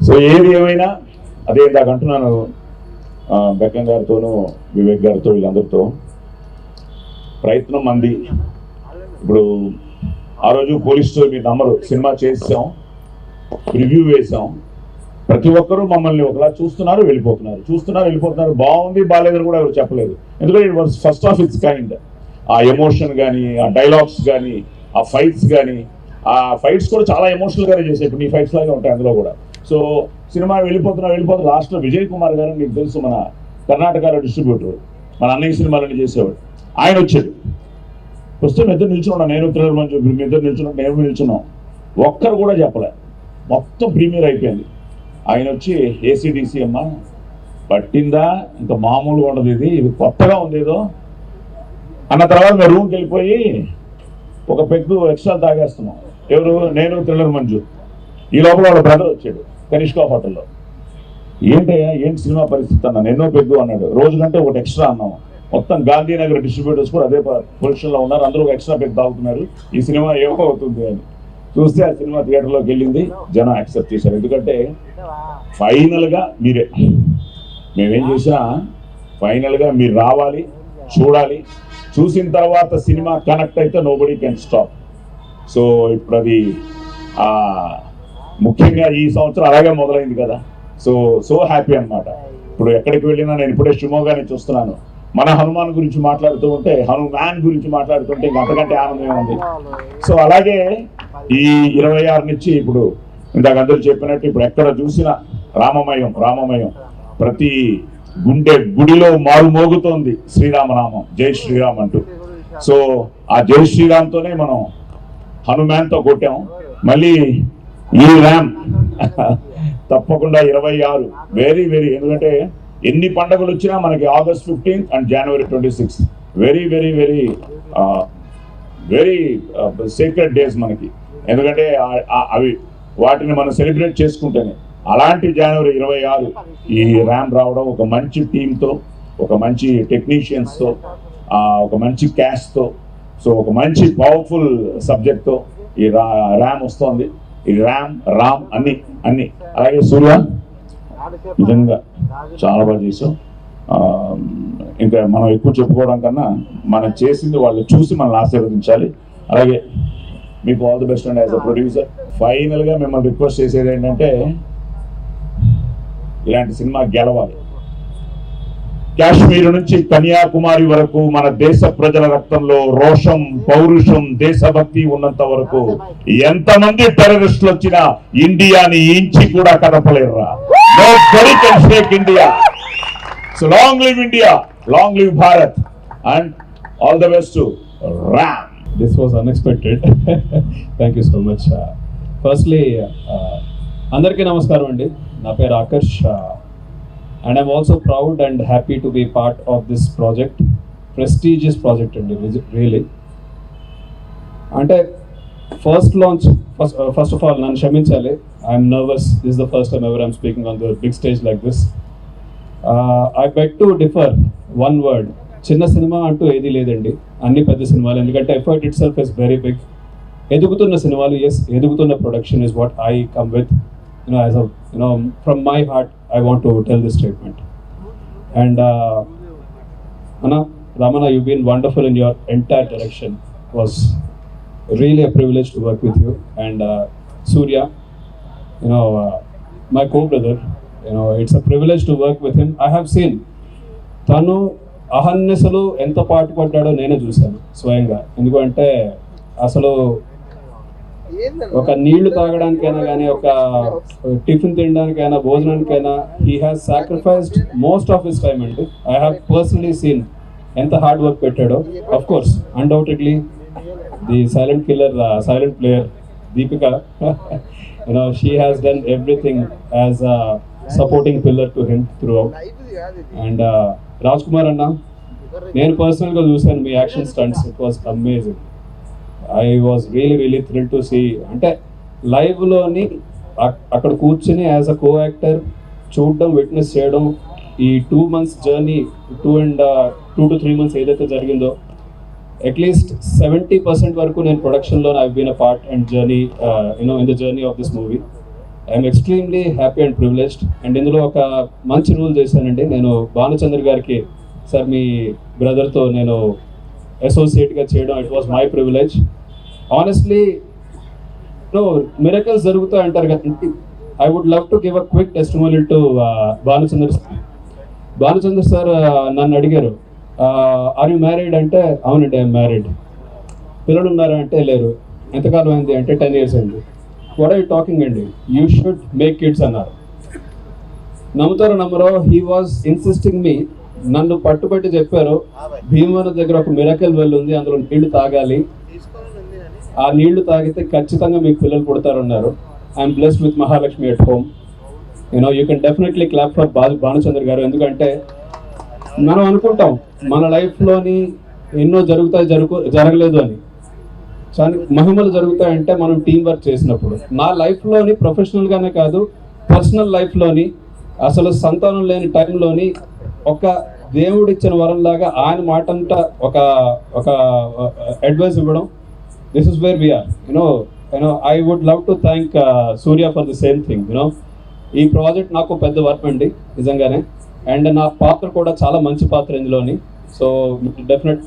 సో ఏది ఏమైనా అదే ఇందాక అంటున్నాను, బెక్కం గారితోనూ వివేక్ గారితో వీళ్ళందరితో ప్రయత్నం మంది. ఇప్పుడు ఆ రోజు పోలీస్ స్టోరీ మీరు నమ్మరు, సినిమా చేసాం, రివ్యూ వేసాం, ప్రతి ఒక్కరూ మమ్మల్ని ఒకలా చూస్తున్నారు వెళ్ళిపోతున్నారు. బాగుంది బాగాలేదని కూడా ఎవరు చెప్పలేదు. ఎందుకంటే it was first of it's kind. ఆ ఎమోషన్ కానీ, ఆ డైలాగ్స్ కానీ, ఆ ఫైట్స్ కానీ, ఆ ఫైట్స్ కూడా చాలా ఎమోషనల్గానే చేసాయి. ఇప్పుడు నీ ఫైట్స్ లాగే ఉంటాయి అందులో కూడా. సో సినిమా వెళ్ళిపోతున్నారు. లాస్ట్లో విజయ్ కుమార్ గారు, నీకు తెలుసు, మన కర్ణాటకలో డిస్ట్రిబ్యూటర్, మన అన్నయ్య సినిమాలన్నీ చేసేవాడు. ఆయన వచ్చాడు. వస్తే మీ ఇద్దరు నిల్చున్నాను, నేను థ్రిల్లర్ మంచి, మీ ఇద్దరు నిల్చున్నాం. ఒక్కరు కూడా చెప్పలే, మొత్తం ప్రీమియర్ అయిపోయింది. ఆయన వచ్చి ACDC అమ్మ పట్టిందా, ఇంకా మామూలుగా ఉండదు, ఇది కొత్తగా ఉంది ఏదో అన్న తర్వాత మేము రూమ్కి వెళ్ళిపోయి ఒక పెగ్గు ఎక్స్ట్రా తాగేస్తున్నాం. ఎవరు? నేను, థ్రిల్లర్ మంజు. ఈ లోపల వాళ్ళ బ్రదర్ వచ్చాడు కనిష్క హోటల్లో. ఏంటయ్యా ఏంటి సినిమా పరిస్థితి అన్నాను. ఎన్నో పెగ్గు అన్నాడు. రోజు కంటే ఒకటి ఎక్స్ట్రా అన్నాము. మొత్తం గాంధీనగర్ డిస్ట్రిబ్యూటర్స్ కూడా అదే పొజిషన్లో ఉన్నారు. అందరూ ఒక ఎక్స్ట్రా పెగ్ తాగుతున్నారు. ఈ సినిమా ఏమవుతుంది అని చూస్తే ఆ సినిమా థియేటర్లోకి వెళ్ళింది. జనం యాక్సెప్ట్ చేశారు. ఎందుకంటే ఫైనల్గా మీరే, మేమేం చేసినా ఫైనల్గా మీరు రావాలి, చూడాలి. చూసిన తర్వాత సినిమా కనెక్ట్ అయితే నోబడీ కెన్ స్టాప్. సో ఇప్పుడు అది ముఖ్యంగా ఈ సంవత్సరం అలాగే మొదలైంది కదా. సో హ్యాపీ అన్నమాట. ఇప్పుడు ఎక్కడికి వెళ్ళినా, నేను ఇప్పుడే షిమోగా నుంచి చూస్తున్నాను, మన హనుమాన్ గురించి మాట్లాడుతూ ఉంటే, హనుమాన్ గురించి మాట్లాడుతుంటే ఇంకా అంతకంటే ఆనందమే ఉంది. సో అలాగే ఈ 26 నుంచి ఇప్పుడు ఇందాక అందరూ చెప్పినట్టు ఇప్పుడు ఎక్కడ చూసినా రామమయం రామమయం, ప్రతి గుడిలో మారు మోగుతోంది శ్రీరామనామం, జై శ్రీరామ్ అంటూ. సో ఆ జై శ్రీరామ్తోనే మనం హనుమాన్తో కొట్టాం. మళ్ళీ ఈ ర్యామ్ తప్పకుండా 26 వెరీ వెరీ, ఎందుకంటే ఎన్ని పండుగలు వచ్చినా మనకి August 15th and January 26th very very very very secret days మనకి. ఎందుకంటే అవి వాటిని మనం సెలబ్రేట్ చేసుకుంటేనే. అలాంటి January 26 ఈ ర్యామ్ రావడం, ఒక మంచి టీంతో, ఒక మంచి టెక్నీషియన్స్తో, ఒక మంచి క్యాస్ట్తో, సో ఒక మంచి పవర్ఫుల్ సబ్జెక్ట్తో ఈ ర్యామ్ వస్తోంది. ఈ రామ్ అన్ని అలాగే సూర్య నిజంగా చాలా బాగా చేసాం. ఇంకా మనం ఎక్కువ చెప్పుకోవడం కన్నా మనం చేసింది వాళ్ళు చూసి మనల్ని ఆశీర్వదించాలి. అలాగే మీకు all the best and as a producer. ఫైనల్గా మిమ్మల్ని రిక్వెస్ట్ చేసేది ఏంటంటే, ఇలాంటి సినిమా గెలవాలి. కాశ్మీర్ నుంచి కన్యాకుమారి వరకు మన దేశ ప్రజల రక్తంలో రోషం, పౌరుషం, దేశభక్తి ఉన్నంత వరకు ఎంతమంది టెర్రరిస్టులు వచ్చినా ఇండియాని ఇంచి కూడా కదపలేరురా. Nobody can shake India. So long live India, long live Bharat, and all the best to Ram. This was unexpected. Thank you so much. Firstly, andarki namaskaram andi. Na peru Akash. And I'm also proud and happy to be part of this project, prestigious project and really. And first launch, first of all, nan kshaminchali, I'm nervous. This is the first time ever I'm speaking on the big stage like this. I beg to differ one word. Chinna cinema antu edi ledandi, anni pedda cinemalu, endukante effort itself is very big. Edugutunna cinemalu, yes, edugutunna production is what I come with. As a, from my heart, I want to tell this statement. And Anna, Ramana, you've been wonderful in your entire direction. It was really a privilege to work with you. And Surya, my co-brother, it's a privilege to work with him. I have seen Tanu అహర్నిశలు ఎంత పాటు పడ్డాడో నేనే చూశాను స్వయంగా. ఎందుకంటే అసలు ఒక నీళ్లు తాగడానికైనా కానీ, ఒక టిఫిన్ తినడానికైనా, భోజనానికైనా, he has sacrificed most of his time అండి. ఐ హ్యావ్ పర్సనలీ సీన్ ఎంత హార్డ్ వర్క్ పెట్టాడో. Of course undoubtedly the silent killer, silent player Deepika, she has done everything as a supporting pillar to him throughout. And Raj Kumar అన్న, నేను పర్సనల్గా చూశాను మీ action stunts. It was amazing. I was really thrilled to see. అంటే లైవ్లోని అక్కడ కూర్చుని as a co actor చూడడం, విట్నెస్ చేయడం, ఈ 2 months జర్నీ, 2 to 3 months ఏదైతే జరిగిందో, అట్లీస్ట్ 70% వరకు నేను ప్రొడక్షన్లో I been a part and journey, in the journey of this movie. I'm extremely happy and privileged. And ఇందులో ఒక మంచి రూల్ చేశానండి నేను. భానుచంద్ర గారికి, సార్ మీ బ్రదర్తో నేను అసోసియేట్గా చేయడం, it was my privilege. Honestly miracles జరుగుతాయి అంటారు కదండి. I would love to give a quick testimonial to Bhanuchandra sir. Bhanuchandra sir నన్ను అడిగారు, ఆర్ యూ మ్యారీడ్ అంటే, అవునండి ఐఎమ్ మ్యారీడ్. పిల్లలు ఉన్నారా అంటే, లేరు. ఎంతకాలం అయింది అంటే, 10 years అయింది. వాట్ ఆర్ యూ టాకింగ్ అండి, యూ షుడ్ మేక్ కిడ్స్ అన్నారు. నమ్ముతారో నమ్మరో, హీ వాజ్ ఇన్సిస్టింగ్ మీ. నన్ను పట్టుబట్టి చెప్పారు, భీమవరం దగ్గర ఒక మిరకల్ వెల్ ఉంది, అందులో నీళ్లు తాగాలి, ఆ నీళ్లు తాగితే ఖచ్చితంగా మీకు పిల్లలు పుడతారన్నారు. I'm blessed with Mahalakshmi at home. You can definitely clap for Bhanuchandra garu. ఎందుకంటే మనం అనుకుంటాం మన లైఫ్లోని ఎన్నో జరగలేదు అని, మహిమలు జరుగుతాయంటే మనం టీం వర్క్ చేసినప్పుడు. నా లైఫ్లోని ప్రొఫెషనల్గానే కాదు, పర్సనల్ లైఫ్లోని అసలు సంతానం లేని టైంలోని ఒక దేవుడిచ్చిన వరంలాగా ఆయన మాట అంతా ఒక అడ్వైస్ ఇవ్వడం. This is where we are. You know I would love to thank Surya for the same thing. ఈ ప్రాజెక్ట్ నాకు పెద్ద వర్క్ అండి నిజంగానే. అండ్ నా పాత్ర కూడా చాలా మంచి పాత్ర ఇందులోని. సో డెఫినెట్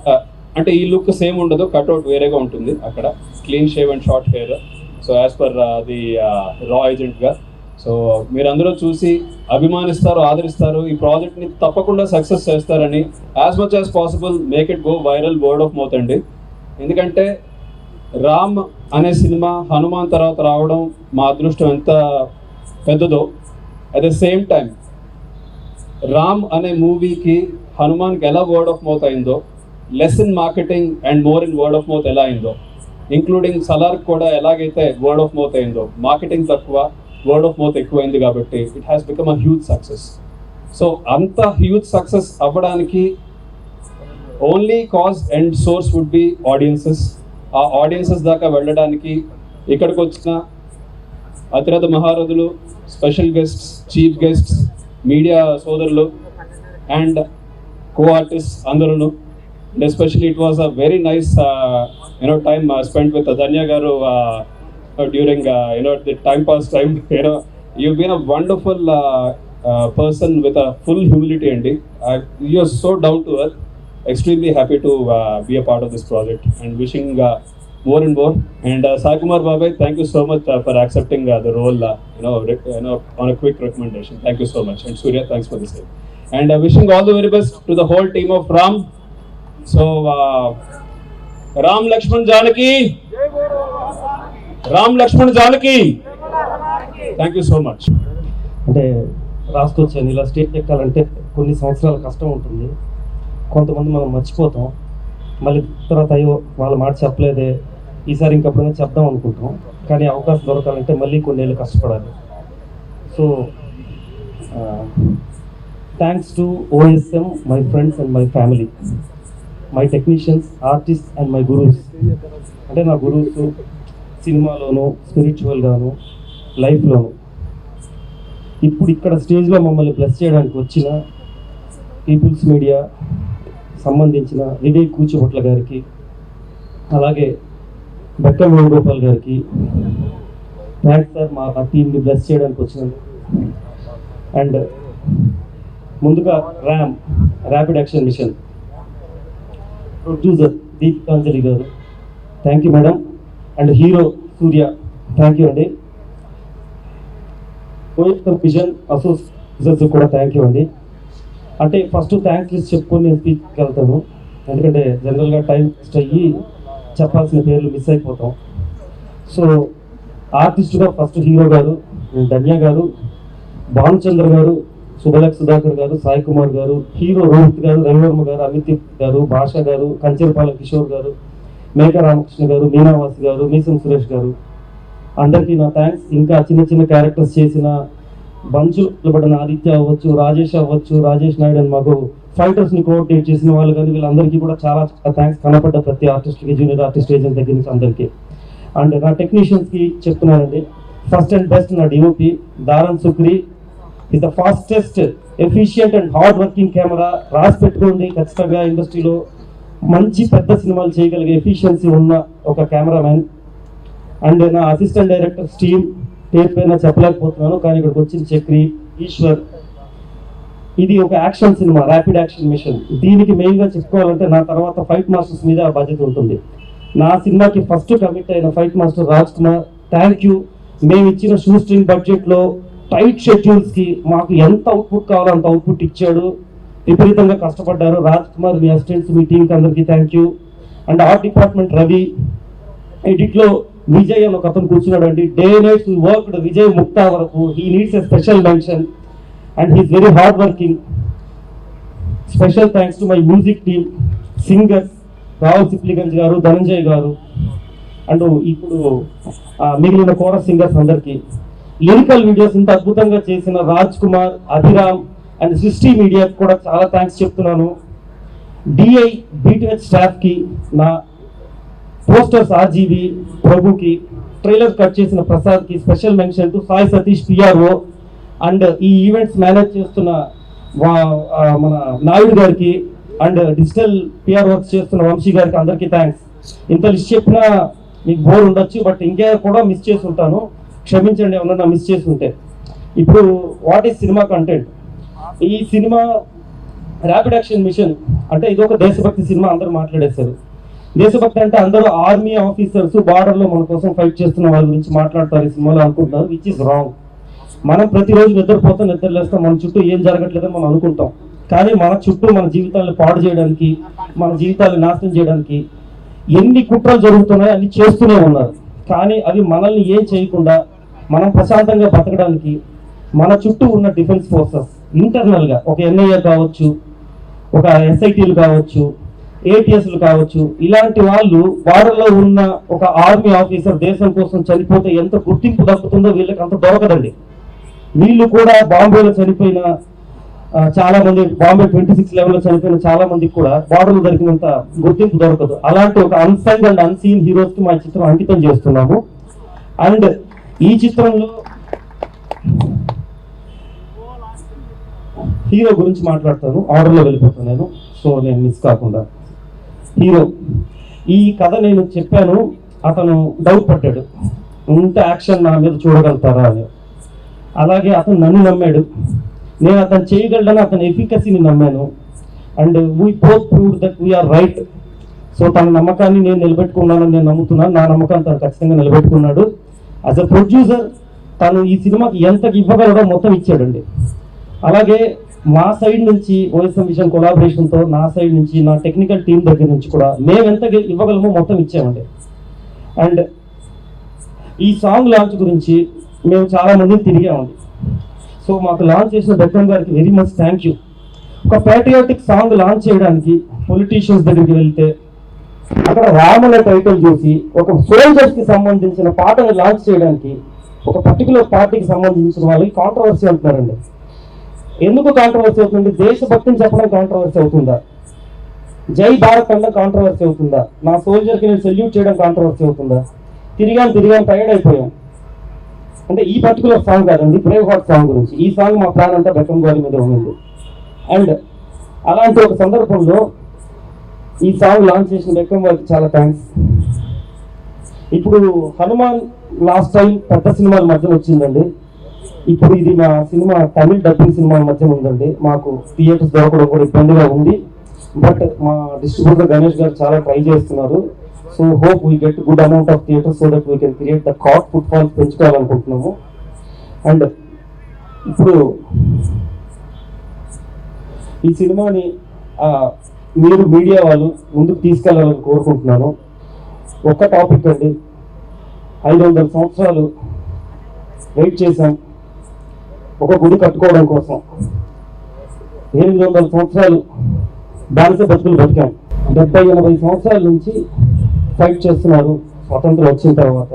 అంటే ఈ లుక్ సేమ్ ఉండదు, కట్అవుట్ వేరేగా ఉంటుంది అక్కడ. Clean shave and short hair. So as per the రా ఏజెంట్గా. సో మీరందరూ చూసి అభిమానిస్తారు, ఆదరిస్తారు, ఈ ప్రాజెక్ట్ని తప్పకుండా సక్సెస్ చేస్తారని as much as possible make it go viral, word of mouth అండి. ఎందుకంటే రామ్ అనే సినిమా హనుమాన్ తర్వాత రావడం మా అదృష్టం ఎంత పెద్దదో, at the same time Ram అనే మూవీకి హనుమాన్కి ఎలా వర్డ్ ఆఫ్ మౌత్ అయిందో, less in marketing and more in word of mouth ఎలా అయిందో, ఇంక్లూడింగ్ సలార్కి కూడా ఎలాగైతే వర్డ్ ఆఫ్ మౌత్ అయిందో, మార్కెటింగ్ తక్కువ వర్డ్ ఆఫ్ మౌత్ ఎక్కువైంది కాబట్టి it has become a huge success. So అంత హ్యూజ్ సక్సెస్ అవ్వడానికి only cause and source would be audiences. ఆ ఆడియన్సెస్ దాకా వెళ్ళడానికి ఇక్కడికి వచ్చిన అతిరథ మహారథులు, special guests, chief guests, media సోదరులు అండ్ కో ఆర్టిస్ట్ అందరూ. And especially it was a very nice time spent with Danya garu during the time pass time. You've been a wonderful person with a full humility, Andy. You're so down to earth. Extremely happy to be a part of this project and wishing more and more. And Sai Kumar Babai, thank you so much for accepting the role on a quick recommendation. Thank you so much. And Surya, thanks for this. And wishing all the very best to the whole team of Ram. So Ram Lakshman Janaki, Ram Lakshman Janaki, thank you so much. అంటే రాసుకొచ్చాను, ఇలా state ఎక్కాలంటే కొన్ని సంవత్సరాల కష్టం ఉంటుంది. కొంతమంది మనం మర్చిపోతాం, మళ్ళీ తర్వాత అయ్యో వాళ్ళ మాట చెప్పలేదే, ఈసారి ఇంకెప్పుడైనా చెప్దాం అనుకుంటాం. కానీ అవకాశం దొరకాలంటే మళ్ళీ కొన్నేళ్ళు కష్టపడాలి. So thanks to OSM, my friends and my family, my technicians, artist and my gurus. అంటే నా గురూస్ సినిమాలోను, స్పిరిచువల్గాను, లైఫ్లోను. ఇప్పుడు ఇక్కడ స్టేజ్లో మమ్మల్ని బ్లెస్ చేయడానికి వచ్చిన పీపుల్స్ మీడియా సంబంధించిన వివేక్ కూచిభొట్ల గారికి, అలాగే బెక్కం వేణుగోపాల్ గారికి థ్యాంక్స్ సార్, మా టీంని బ్లెస్ చేయడానికి వచ్చినందుకు. అండ్ ముందుగా rapid action machine producer Deepikanjali గారు, thank you madam. And hero Surya, thank you అండి. విజన్ అసోసియేట్స్ కూడా థ్యాంక్ యూ అండి. అంటే ఫస్ట్ థ్యాంక్స్ లిస్ట్ చెప్పుకొని నేను స్పీచ్కి వెళ్తాను, ఎందుకంటే జనరల్గా టైం వేస్ట్ అయ్యి చెప్పాల్సిన పేర్లు మిస్ అయిపోతాం. సో ఆర్టిస్టుగా ఫస్ట్ హీరో గారు ధన్య గారు, భానుచంద్ర గారు, శుభలక్ సుధాకర్ గారు, సాయి కుమార్ గారు, హీరో రోహిత్ గారు, రవివర్మ గారు, అమిత్ గారు, భాష గారు, కంచెరపాలెం కిషోర్ గారు, మేఘ రామకృష్ణ గారు, మీనావాసి గారు, మీసం సురేష్ గారు, అందరికీ నా థ్యాంక్స్. ఇంకా చిన్న చిన్న క్యారెక్టర్స్ చేసిన బంచు నిలబడిన ఆదిత్య అవ్వచ్చు, రాజేష్ అవ్వచ్చు, రాజేష్ నాయుడు అని మాకు ఫైటర్స్ని కోఆర్డినేట్ చేసిన వాళ్ళు కానీ వీళ్ళందరికీ కూడా చాలా థ్యాంక్స్. కనపడ్డ ప్రతి ఆర్టిస్ట్కి, జూనియర్ ఆర్టిస్ట్ ఏజెంట్ దగ్గర నుంచి అందరికీ. అండ్ నా టెక్నీషియన్స్కి చెప్తున్నానండి, ఫస్ట్ అండ్ బెస్ట్ నా డిఓపి దారం సుక్రీ is the fastest, efficient and hard working camera. రాసి పెట్టుకోండి, ఖచ్చితంగా ఇండస్ట్రీలో మంచి పెద్ద సినిమాలు చేయగలిగే ఎఫిషియన్సీ ఉన్న ఒక కెమెరామెన్. అండ్ నా అసిస్టెంట్ డైరెక్టర్స్ టీమ్ పేరు పేరున చెప్పలేకపోతున్నాను, కానీ ఇక్కడికి వచ్చిన చక్రి, ఈశ్వర్. ఇది ఒక యాక్షన్ సినిమా, ర్యాపిడ్ యాక్షన్ మిషన్. దీనికి మెయిన్గా చెప్పుకోవాలంటే నా తర్వాత ఫైట్ మాస్టర్స్ మీద బాధ్యత ఉంటుంది. నా సినిమాకి ఫస్ట్ కమిట్ అయిన fight master Raj Kumar, thank you. మేము ఇచ్చిన షూ స్ట్రింగ్ బడ్జెట్లో టైట్ షెడ్యూల్స్కి మాకు ఎంత అవుట్పుట్ కావాలో అంత అవుట్పుట్ ఇచ్చాడు. విపరీతంగా కష్టపడ్డారు రాజ్ కుమార్, మీ అసిస్టెంట్స్, మీ టీంకి అందరికీ thank you. And art department Ravi, ఎడిట్లో విజయ్ అని ఒక అతను కూర్చున్నాడు అండి. Day nights worked Vijay Mukta వరకు. He needs a special mention and he's very hard working. Special thanks to my music team, singers Rahul Sipligunj గారు, ధనంజయ్ గారు, అండ్ ఇప్పుడు మిగిలిన కోరస్ సింగర్స్ అందరికీ. లిరికల్ వీడియోస్ ఇంత అద్భుతంగా చేసిన రాజ్ కుమార్, అభిరామ్ అండ్ సృష్టి మీడియాకి కూడా చాలా థ్యాంక్స్ చెప్తున్నాను. డిఐ బీటీహెచ్ స్టాఫ్కి, నా పోస్టర్స్ ఆర్జీవి ప్రభుకి, ట్రైలర్ కట్ చేసిన ప్రసాద్కి, special mention to Sai Satish PRO and ఈ ఈవెంట్స్ మేనేజ్ చేస్తున్న మన నాయుడు గారికి అండ్ డిజిటల్ పిఆర్ వర్క్స్ చేస్తున్న వంశీ గారికి అందరికీ థ్యాంక్స్. ఇంత లిస్ట్ చెప్పినా మీకు బోర్ ఉండొచ్చు, బట్ ఇంకే కూడా మిస్ చేసి ఉంటాను, క్షమించండి ఏమన్నా మిస్ చేసి ఉంటే. ఇప్పుడు వాట్ ఈస్ సినిమా కంటెంట్? ఈ సినిమా ర్యాపిడ్ యాక్షన్ మిషన్ అంటే ఇది ఒక దేశభక్తి సినిమా, అందరూ మాట్లాడేశారు. దేశభక్తి అంటే అందరూ ఆర్మీ ఆఫీసర్స్ బార్డర్లో మన కోసం ఫైట్ చేస్తున్న వాళ్ళ గురించి మాట్లాడతారు ఈ సినిమాలో అనుకుంటున్నారు, విచ్ ఇస్ రాంగ్. మనం ప్రతిరోజు నిద్రపోతాం, నిద్రలేస్తాం, మన చుట్టూ ఏం జరగట్లేదని మనం అనుకుంటాం. కానీ మన చుట్టూ మన జీవితాలను పాడు చేయడానికి, మన జీవితాలను నాశనం చేయడానికి ఎన్ని కుట్రలు జరుగుతున్నాయో అన్ని చేస్తూనే ఉన్నారు. కానీ అవి మనల్ని ఏం చేయకుండా మనం ప్రశాంతంగా బతకడానికి మన చుట్టూ ఉన్న డిఫెన్స్ ఫోర్సెస్ ఇంటర్నల్గా ఒక ఎన్ఐఏ కావచ్చు, ఒక ఎస్ఐటీలు కావచ్చు, ఏటీఎస్లు కావచ్చు, ఇలాంటి వాళ్ళు బార్డర్లో ఉన్న ఒక ఆర్మీ ఆఫీసర్ దేశం కోసం చనిపోతే ఎంత గుర్తింపు దక్కుతుందో వీళ్ళకి అంత దొరకదండి. వీళ్ళు కూడా బాంబేలో చనిపోయిన చాలా మంది, బాంబే 26 లెవెల్లో చనిపోయిన చాలా మందికి కూడా బార్డర్లో దొరికినంత గుర్తింపు దొరకదు. అలాంటి ఒక అన్సంగ్ అండ్ అన్సీన్ హీరోస్ కి మా చిత్రం అంకితం చేస్తున్నాము. అండ్ ఈ చిత్రంలో హీరో గురించి మాట్లాడతాను, ఆర్డర్లో వెళ్ళిపోతాను నేను, సో నేను మిస్ కాకుండా. హీరో ఈ కథ నేను చెప్పాను, అతను డౌట్ పడ్డాడు, ఇంత యాక్షన్ నా మీద చూడగలుగుతారా అని. అలాగే అతను నన్ను నమ్మాడు, నేను అతను చేయగలడని అతని ఎఫికసీని నమ్మాను. And we both proved that we are right. So తన నమ్మకాన్ని నేను నిలబెట్టుకున్నానని నేను నమ్ముతున్నాను, నా నమ్మకాన్ని తను ఖచ్చితంగా నిలబెట్టుకున్నాడు. యాజ్ అ ప్రొడ్యూసర్ తను ఈ సినిమాకి ఎంత ఇవ్వగలడో మొత్తం ఇచ్చాడండి. అలాగే మా సైడ్ నుంచి ఓఎస్ఎం విజన్ కొలాబరేషన్తో నా సైడ్ నుంచి, నా టెక్నికల్ టీం దగ్గర నుంచి కూడా మేము ఎంత ఇవ్వగలమో మొత్తం ఇచ్చామండి. అండ్ ఈ సాంగ్ లాంచ్ గురించి మేము చాలా మందిని తిరిగామండి. సో మాకు లాంచ్ చేసిన బెక్కం గారికి వెరీ మచ్ థ్యాంక్ యూ. ఒక ప్యాట్రియాటిక్ సాంగ్ లాంచ్ చేయడానికి పొలిటీషియన్స్ దగ్గరికి వెళ్తే అక్కడ రామల టైటిల్ చూసి ఒక సోల్జర్స్ కి సంబంధించిన పాటను లాంచ్ చేయడానికి ఒక పర్టికులర్ పార్టీకి సంబంధించిన వాళ్ళకి కాంట్రవర్సీ అంటున్నారండి. ఎందుకు కాంట్రవర్సీ అవుతుంది? దేశభక్తిని చెప్పడం కాంట్రవర్సీ అవుతుందా? జై భారత్ అనడం కాంట్రవర్సీ అవుతుందా? నా సోల్జర్కి నేను సెల్యూట్ చేయడం కాంట్రవర్సీ అవుతుందా? తిరిగాం టైర్డ్ అయిపోయాం. అంటే ఈ పర్టికులర్ సాంగ్ కాదండి, బ్రేవ్ హార్ట్ సాంగ్ గురించి. ఈ సాంగ్ మా ప్లాన్ అంతా బెక్కం గారి మీద ఉంది. అండ్ అలాంటి ఒక సందర్భంలో ఈ సాంగ్ లాంచ్ చేసిన బెక్కం గారికి చాలా థ్యాంక్స్. ఇప్పుడు హనుమాన్ లాస్ట్ టైం పెద్ద సినిమాల మధ్యన వచ్చిందండి. ఇప్పుడు ఇది మా సినిమా తమిళ డబ్బింగ్ సినిమాల మధ్య ఉందండి. మాకు థియేటర్స్ దొరకడం కూడా ఇబ్బందిగా ఉంది. బట్ మా డిస్ట్రిబ్యూటర్ గణేష్ గారు చాలా ట్రై చేస్తున్నారు. So hope we get good amount of theatres so that we can create the cart footfall పెంచుకోవాలనుకుంటున్నాము. అండ్ ఇప్పుడు ఈ సినిమాని మీరు మీడియా వాళ్ళు ముందుకు తీసుకెళ్లాలని కోరుకుంటున్నాను. ఒక్క టాపిక్ అండి, 500 సంవత్సరాలు వెయిట్ చేశాం ఒక గుడి కట్టుకోవడం కోసం. 800 సంవత్సరాలు బానిస బతుకులు బతికాం. 70-80 సంవత్సరాల నుంచి ఫైట్ చేస్తున్నారు స్వతంత్రం వచ్చిన తర్వాత.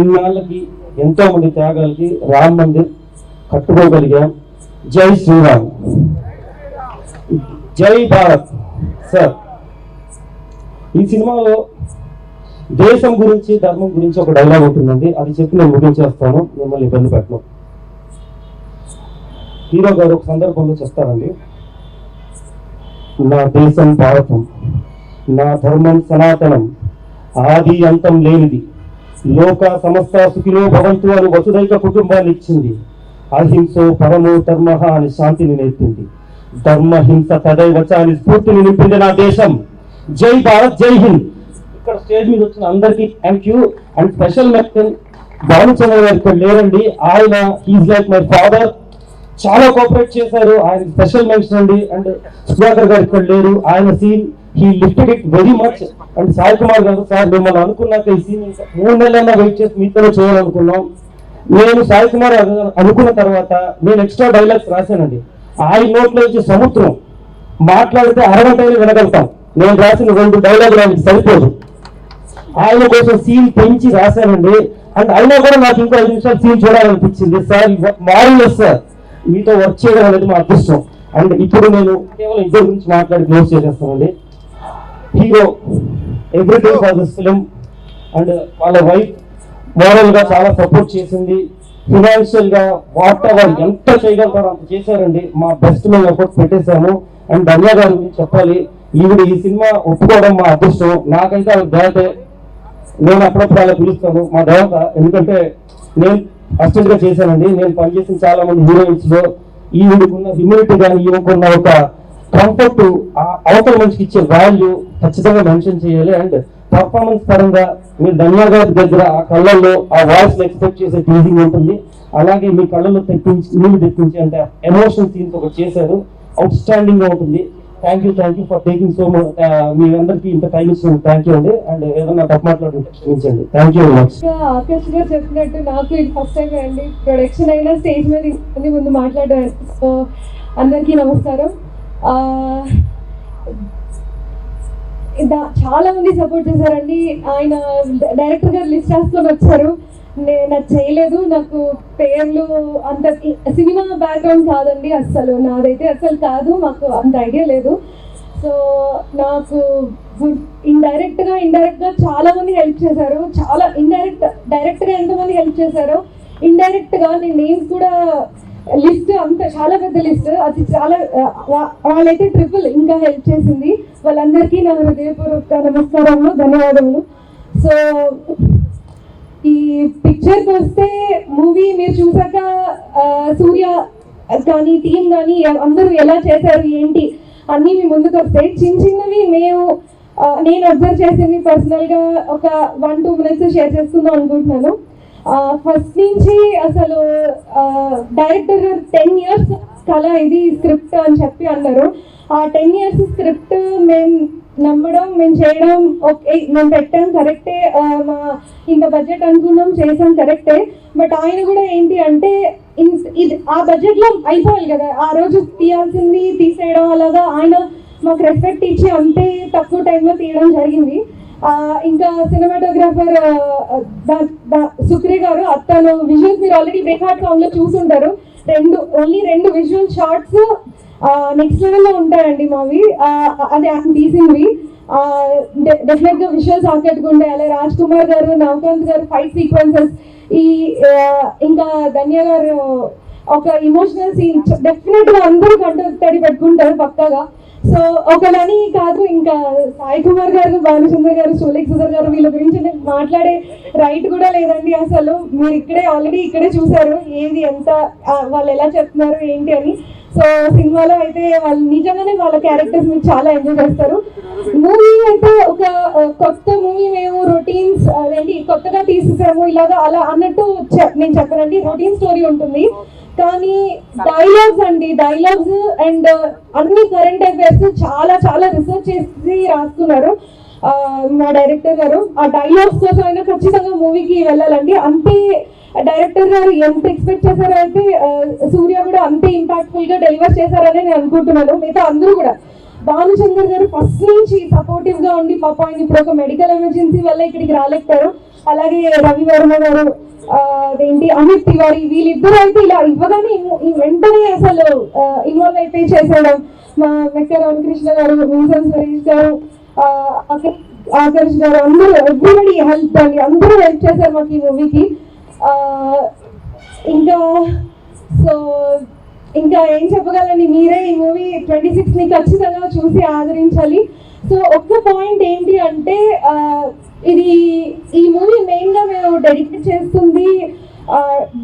ఇన్నాళ్ళకి ఎంతో మంది త్యాగాలకి రామ్ మందిర్ కట్టుకోగలిగాం. జై శ్రీరామ్, జై భారత్. సార్ ఈ సినిమాలో దేశం గురించి, ధర్మం గురించి ఒక డైలాగ్ ఉంటుందండి, అది చెప్పి నేను ముగించేస్తాను, మిమ్మల్ని ఇబ్బంది పెట్టను. హీరో గారు ఒక సందర్భంలో చెప్తారండి, నా దేశం భారతం, నా ధర్మం సనాతనం, ఆది అంతం లేనిది, లోక సమస్త సుఖినో భవంతు అని వసుదైక కుటుంబాన్ని ఇచ్చింది, అహింసో పరమో ధర్మ అని శాంతిని నేర్పింది, ధర్మ హింస తదైవచ అని స్ఫూర్తిని నింపింది నా దేశం. జై భారత్, జై హింద్. ఇక్కడ స్టేజ్ మీద వచ్చిన అందరికీ thank you. And special mention Bhanuchandra garu ఇక్కడ లేరండి, ఆయన హీజ్ లైక్ మై ఫాదర్, చాలా కోఆపరేట్ చేశారు, ఆయన స్పెషల్ మెన్షన్ అండి. అండ్ సుధాకర్ గారు ఇక్కడ లేరు, ఆయన scene he lifted it very much. And Sai Kumar garu, sir మిమ్మల్ని అనుకున్నాక ఈ సీన్ 3 నెలలైనా వెయిట్ చేసి మీతో చేయాలనుకున్నాం. నేను సాయి కుమార్ అనుకున్న తర్వాత నేను ఎక్స్ట్రా డైలాగ్స్ రాశానండి. ఆయన నోట్లో నుంచి సముద్రం మాట్లాడితే 6 గంటలు వినగలుగుతాం. నేను రాసిన 2 డైలాగులు ఆయనకి సరిపోదు. ఆయన కోసం సీన్ పెంచి రాశానండి. అండ్ అయినా కూడా నాకు ఇంకో 5 నిమిషాలు సీన్ చూడాలనిపించింది. సార్ మారిలెస్ సార్, మీతో వర్క్ చేయడం అనేది మా అదృష్టం. అండ్ ఇప్పుడు నేను కేవలం ఇద్దరు గురించి మాట్లాడి క్లోజ్ చేసేస్తానండి. Hero everything for this film. And వాళ్ళ వైఫ్ మోరల్ గా చాలా సపోర్ట్ చేసింది, ఫినాన్షియల్ గా వాట్ ఎవర్ ఎంత చేయగలుగుతారో అంత చేశారండి. మా బెస్ట్ మేము ఎఫర్ట్ పెట్టేశాము. అండ్ ధన్య గారి గురించి చెప్పాలి, ఈవిడ ఈ సినిమా ఒప్పుకోవడం మా అదృష్టం. నాకైతే ఆవిడ దేవతే, నేను అప్పుడప్పుడు అలా పిలుస్తాను మా దేవత. ఎందుకంటే నేను అసిస్టెంట్ గా చేశానండి. నేను పనిచేసిన చాలా మంది హీరోయిన్స్ లో ఈవిడకున్న హ్యూమిలిటీ కానీ ఈవిడకున్న ఒక కంఫర్ట్, అవతల మనిషికి ఇచ్చే వాల్యూ ఖచ్చితంగా మెన్షన్ చేయాలి. అండ్ పర్ఫార్మెన్స్ పరంగా మీరు ధన్య గారి దగ్గర ఆ కళ్ళల్లో ఆ వాయిస్ ఎక్స్పెక్ట్ చేసే టీజింగ్ ఉంటుంది. అలాగే మీ కళ్ళలో నీళ్ళు తెప్పించి అంటే ఎమోషనల్ సీన్స్ ఒకటి చేశారు, అవుట్ స్టాండింగ్ గా ఉంటుంది. Thank you for taking so much. మీ అందరికీ ఇంత టైం ఇచ్చిన థ్యాంక్ యూ అండి. అండ్ ఏదన్నా తప్పు మాట్లాడుతుంటే క్షమించండి. Thank you very much. Akash గారు చెప్పినట్టు నాకు ఇది ఫస్ట్ టైం అండి ప్రొడక్షన్ అయినా స్టేజ్ మీద ముందు మాట్లాడారు. సో అందరికీ నమస్కారం. చాలా మంది సపోర్ట్ చేశారండి. ఆయన డైరెక్టర్ గారు లిస్ట్ రాసుకొని వచ్చారు, నాకు చేయలేదు. నాకు పేర్లు అంత సినిమా బ్యాక్గ్రౌండ్ కాదండి, అస్సలు నాదైతే అస్సలు కాదు, మాకు అంత ఐడియా లేదు. సో నాకు ఇండైరెక్ట్గా చాలా మంది హెల్ప్ చేశారు. చాలా డైరెక్ట్గా ఎంతమంది హెల్ప్ చేశారో ఇండైరెక్ట్గా నేను నేమ్స్ కూడా లిస్ట్ అంత చాలా పెద్ద లిస్ట్, అది చాలా వాళ్ళైతే ట్రిపుల్ ఇంకా హెల్ప్ చేసింది. వాళ్ళందరికీ నా హృదయపూర్వక నమస్కారములు, ధన్యవాదములు. సో ఈ పిక్చర్కి వస్తే మూవీ మీరు చూసాక సూర్య కానీ టీం కానీ అందరూ ఎలా చేశారు ఏంటి అన్నీ మీ ముందుకు వస్తాయి. చిన్నవి నేను అబ్జర్వ్ చేసింది పర్సనల్గా ఒక 1-2 minutes షేర్ చేసుకుందాం అనుకుంటున్నాను. ఫస్ట్ నుంచి అసలు డైరెక్టర్ గారు 10 years కళ ఇది స్క్రిప్ట్ అని చెప్పి అన్నారు. ఆ 10 years స్క్రిప్ట్ మేము నమ్మడం, మేము చేయడం, ఓకే మేము పెట్టాం కరెక్టే, మా ఇంత బడ్జెట్ అనుకున్నాం చేసాం కరెక్టే. బట్ ఆయన కూడా ఏంటి అంటే ఇది ఆ బడ్జెట్లో అయిపోవాలి కదా, ఆ రోజు తీయాల్సింది తీసేయడం, అలాగా ఆయన మాకు రెస్పెక్ట్ ఇచ్చి అంతే తక్కువ టైంలో తీయడం జరిగింది. ఇంకా సినిమాటోగ్రాఫర్ సుక్రీ గారు, అతను విజువల్స్ మీరు ఆల్రెడీ బ్రేక్అవుట్ సౌండ్లో చూసుంటారు. ఓన్లీ 2 విజువల్ షార్ట్స్ నెక్స్ట్ లెవెల్లో ఉంటాయండి మావి. అది ఆయన తీసింది. డెఫినెట్గా విజువల్స్ ఆకట్టుకుంటాయి. అలాగే రాజ్ కుమార్ గారు, నవకాంత్ గారు ఫైట్ సీక్వెన్సెస్, ఇంకా ధన్య గారు ఒక ఇమోషనల్ సీన్ డెఫినెట్గా అందరూ తడి పెట్టుకుంటారు పక్కాగా. సో ఒకలని కాదు, ఇంకా సాయి కుమార్ గారు, భానుచంద్ర గారు, షోలేక్ సుధర్ గారు, వీళ్ళ గురించి నేను మాట్లాడే రైట్ కూడా లేదండి అసలు. మీరు ఆల్రెడీ ఇక్కడే చూసారు ఏది ఎంత వాళ్ళు ఎలా చెప్తున్నారు ఏంటి అని. సో సినిమాలో అయితే వాళ్ళు నిజంగానే వాళ్ళ క్యారెక్టర్స్ మీరు చాలా ఎంజాయ్ చేస్తారు. మూవీ అయితే ఒక కొత్త మూవీ, మేము రొటీన్స్ అదేంటి కొత్తగా తీసేసాము ఇలాగా అలా అన్నట్టు నేను చెప్పనండి. రొటీన్ స్టోరీ ఉంటుంది, కానీ డైలాగ్స్ అండ్ అన్ని కరెంట్ అఫైర్స్ చాలా రీసెర్చ్ చేసి రాసుకున్నారు మా డైరెక్టర్ గారు. ఆ డైలాగ్స్ కోసం అయినా ఖచ్చితంగా మూవీకి వెళ్ళాలండి. అంతే డైరెక్టర్ గారు ఎంత ఎక్స్పెక్ట్ చేశారో అయితే సూర్య కూడా అంతే ఇంపాక్ట్ఫుల్ గా డెలివర్ చేశారని నేను అనుకుంటున్నాను. మిగతా అందరూ కూడా. భానుచందర్ గారు ఫస్ట్ నుంచి సపోర్టివ్ గా ఉండి పాప ఆయన ఇప్పుడు ఒక మెడికల్ ఎమర్జెన్సీ వల్ల ఇక్కడికి రాలేకపోయారు. అలాగే రవి వర్మ గారు, అదేంటి అమిత్ తివారీ, వీళ్ళిద్దరూ అయితే ఇలా ఇవ్వగానే వెంటనే అసలు ఇన్వాల్వ్ అయిపోయి చేసేయడం. మా మెక్క రామకృష్ణ గారు, విన్సెంట్ సురేష్ గారు, ఆకర్ష్ గారు, అందరూ ఎవ్రీబడి హెల్ప్ అండి, అందరూ హెల్ప్ చేశారు మాకు ఈ మూవీకి. ఇంకా ఏం చెప్పగలండి, మీరే ఈ మూవీ 26ని ఖచ్చితంగా చూసి ఆదరించాలి. సో ఒక్క పాయింట్ ఏంటి అంటే ఈ మూవీ మెయిన్గా మేము డెడికేట్ చేస్తుంది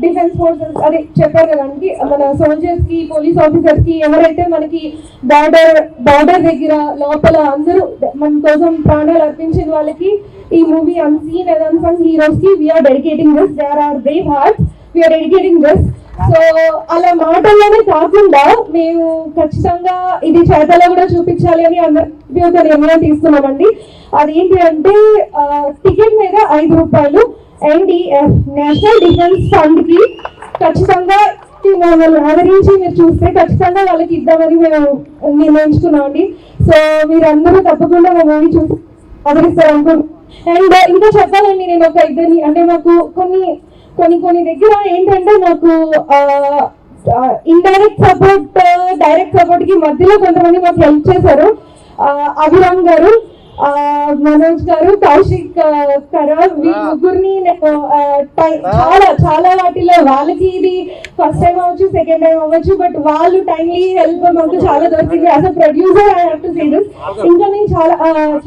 డిఫెన్స్ ఫోర్సెస్, అదే చెప్పారు కదండి, మన సోల్జర్స్కి, పోలీస్ ఆఫీసర్స్కి, ఎవరైతే మనకి బార్డర్ దగ్గర లోపల అందరూ మన కోసం ప్రాణాలు అర్పించిన వాళ్ళకి ఈ మూవీ అన్సీన్ అండ్ అన్సంగ్ హీరోస్కి we are dedicating this. They are brave hearts, we are dedicating this. So అలా మాటల్లోనే కాకుండా మేము ఖచ్చితంగా ఇది చేతలో కూడా చూపించాలి అని అందరికీ ఒక నిర్ణయం తీసుకున్నామండి. అదేంటి అంటే టికెట్ మీద ₹5 NDF నేషనల్ డిఫెన్స్ ఫండ్ కి ఖచ్చితంగా మమ్మల్ని ఆదరించి మీరు చూస్తే ఖచ్చితంగా వాళ్ళకి ఇద్దామని మేము నిర్ణయించుకున్నామండి. సో మీరందరూ తప్పకుండా మా మూవీ చూసి ఆదరిస్తారు అనుకుంటున్నాను. అండ్ ఇంకా చెప్పాలండి, నేను ఒక ఇద్దరిని అంటే మాకు కొన్ని దగ్గర ఏంటంటే నాకు ఇండైరెక్ట్ సపోర్ట్ డైరెక్ట్ సపోర్ట్ కి మధ్యలో కొంతమంది మాకు హెల్ప్ చేశారు. అభిరామ్ గారు, మనోజ్ గారు, కౌశిక్ కరార్, వీళ్ళ ముగ్గురిని నేను చాలా చాలా వాటిలో వాళ్ళకి ఇది ఫస్ట్ టైం అవ్వచ్చు, సెకండ్ టైం అవ్వచ్చు, బట్ వాళ్ళు టైమ్లీ హెల్ప్ మాకు చాలా దొరికింది. As a producer I have to say this. ఇంకా నేను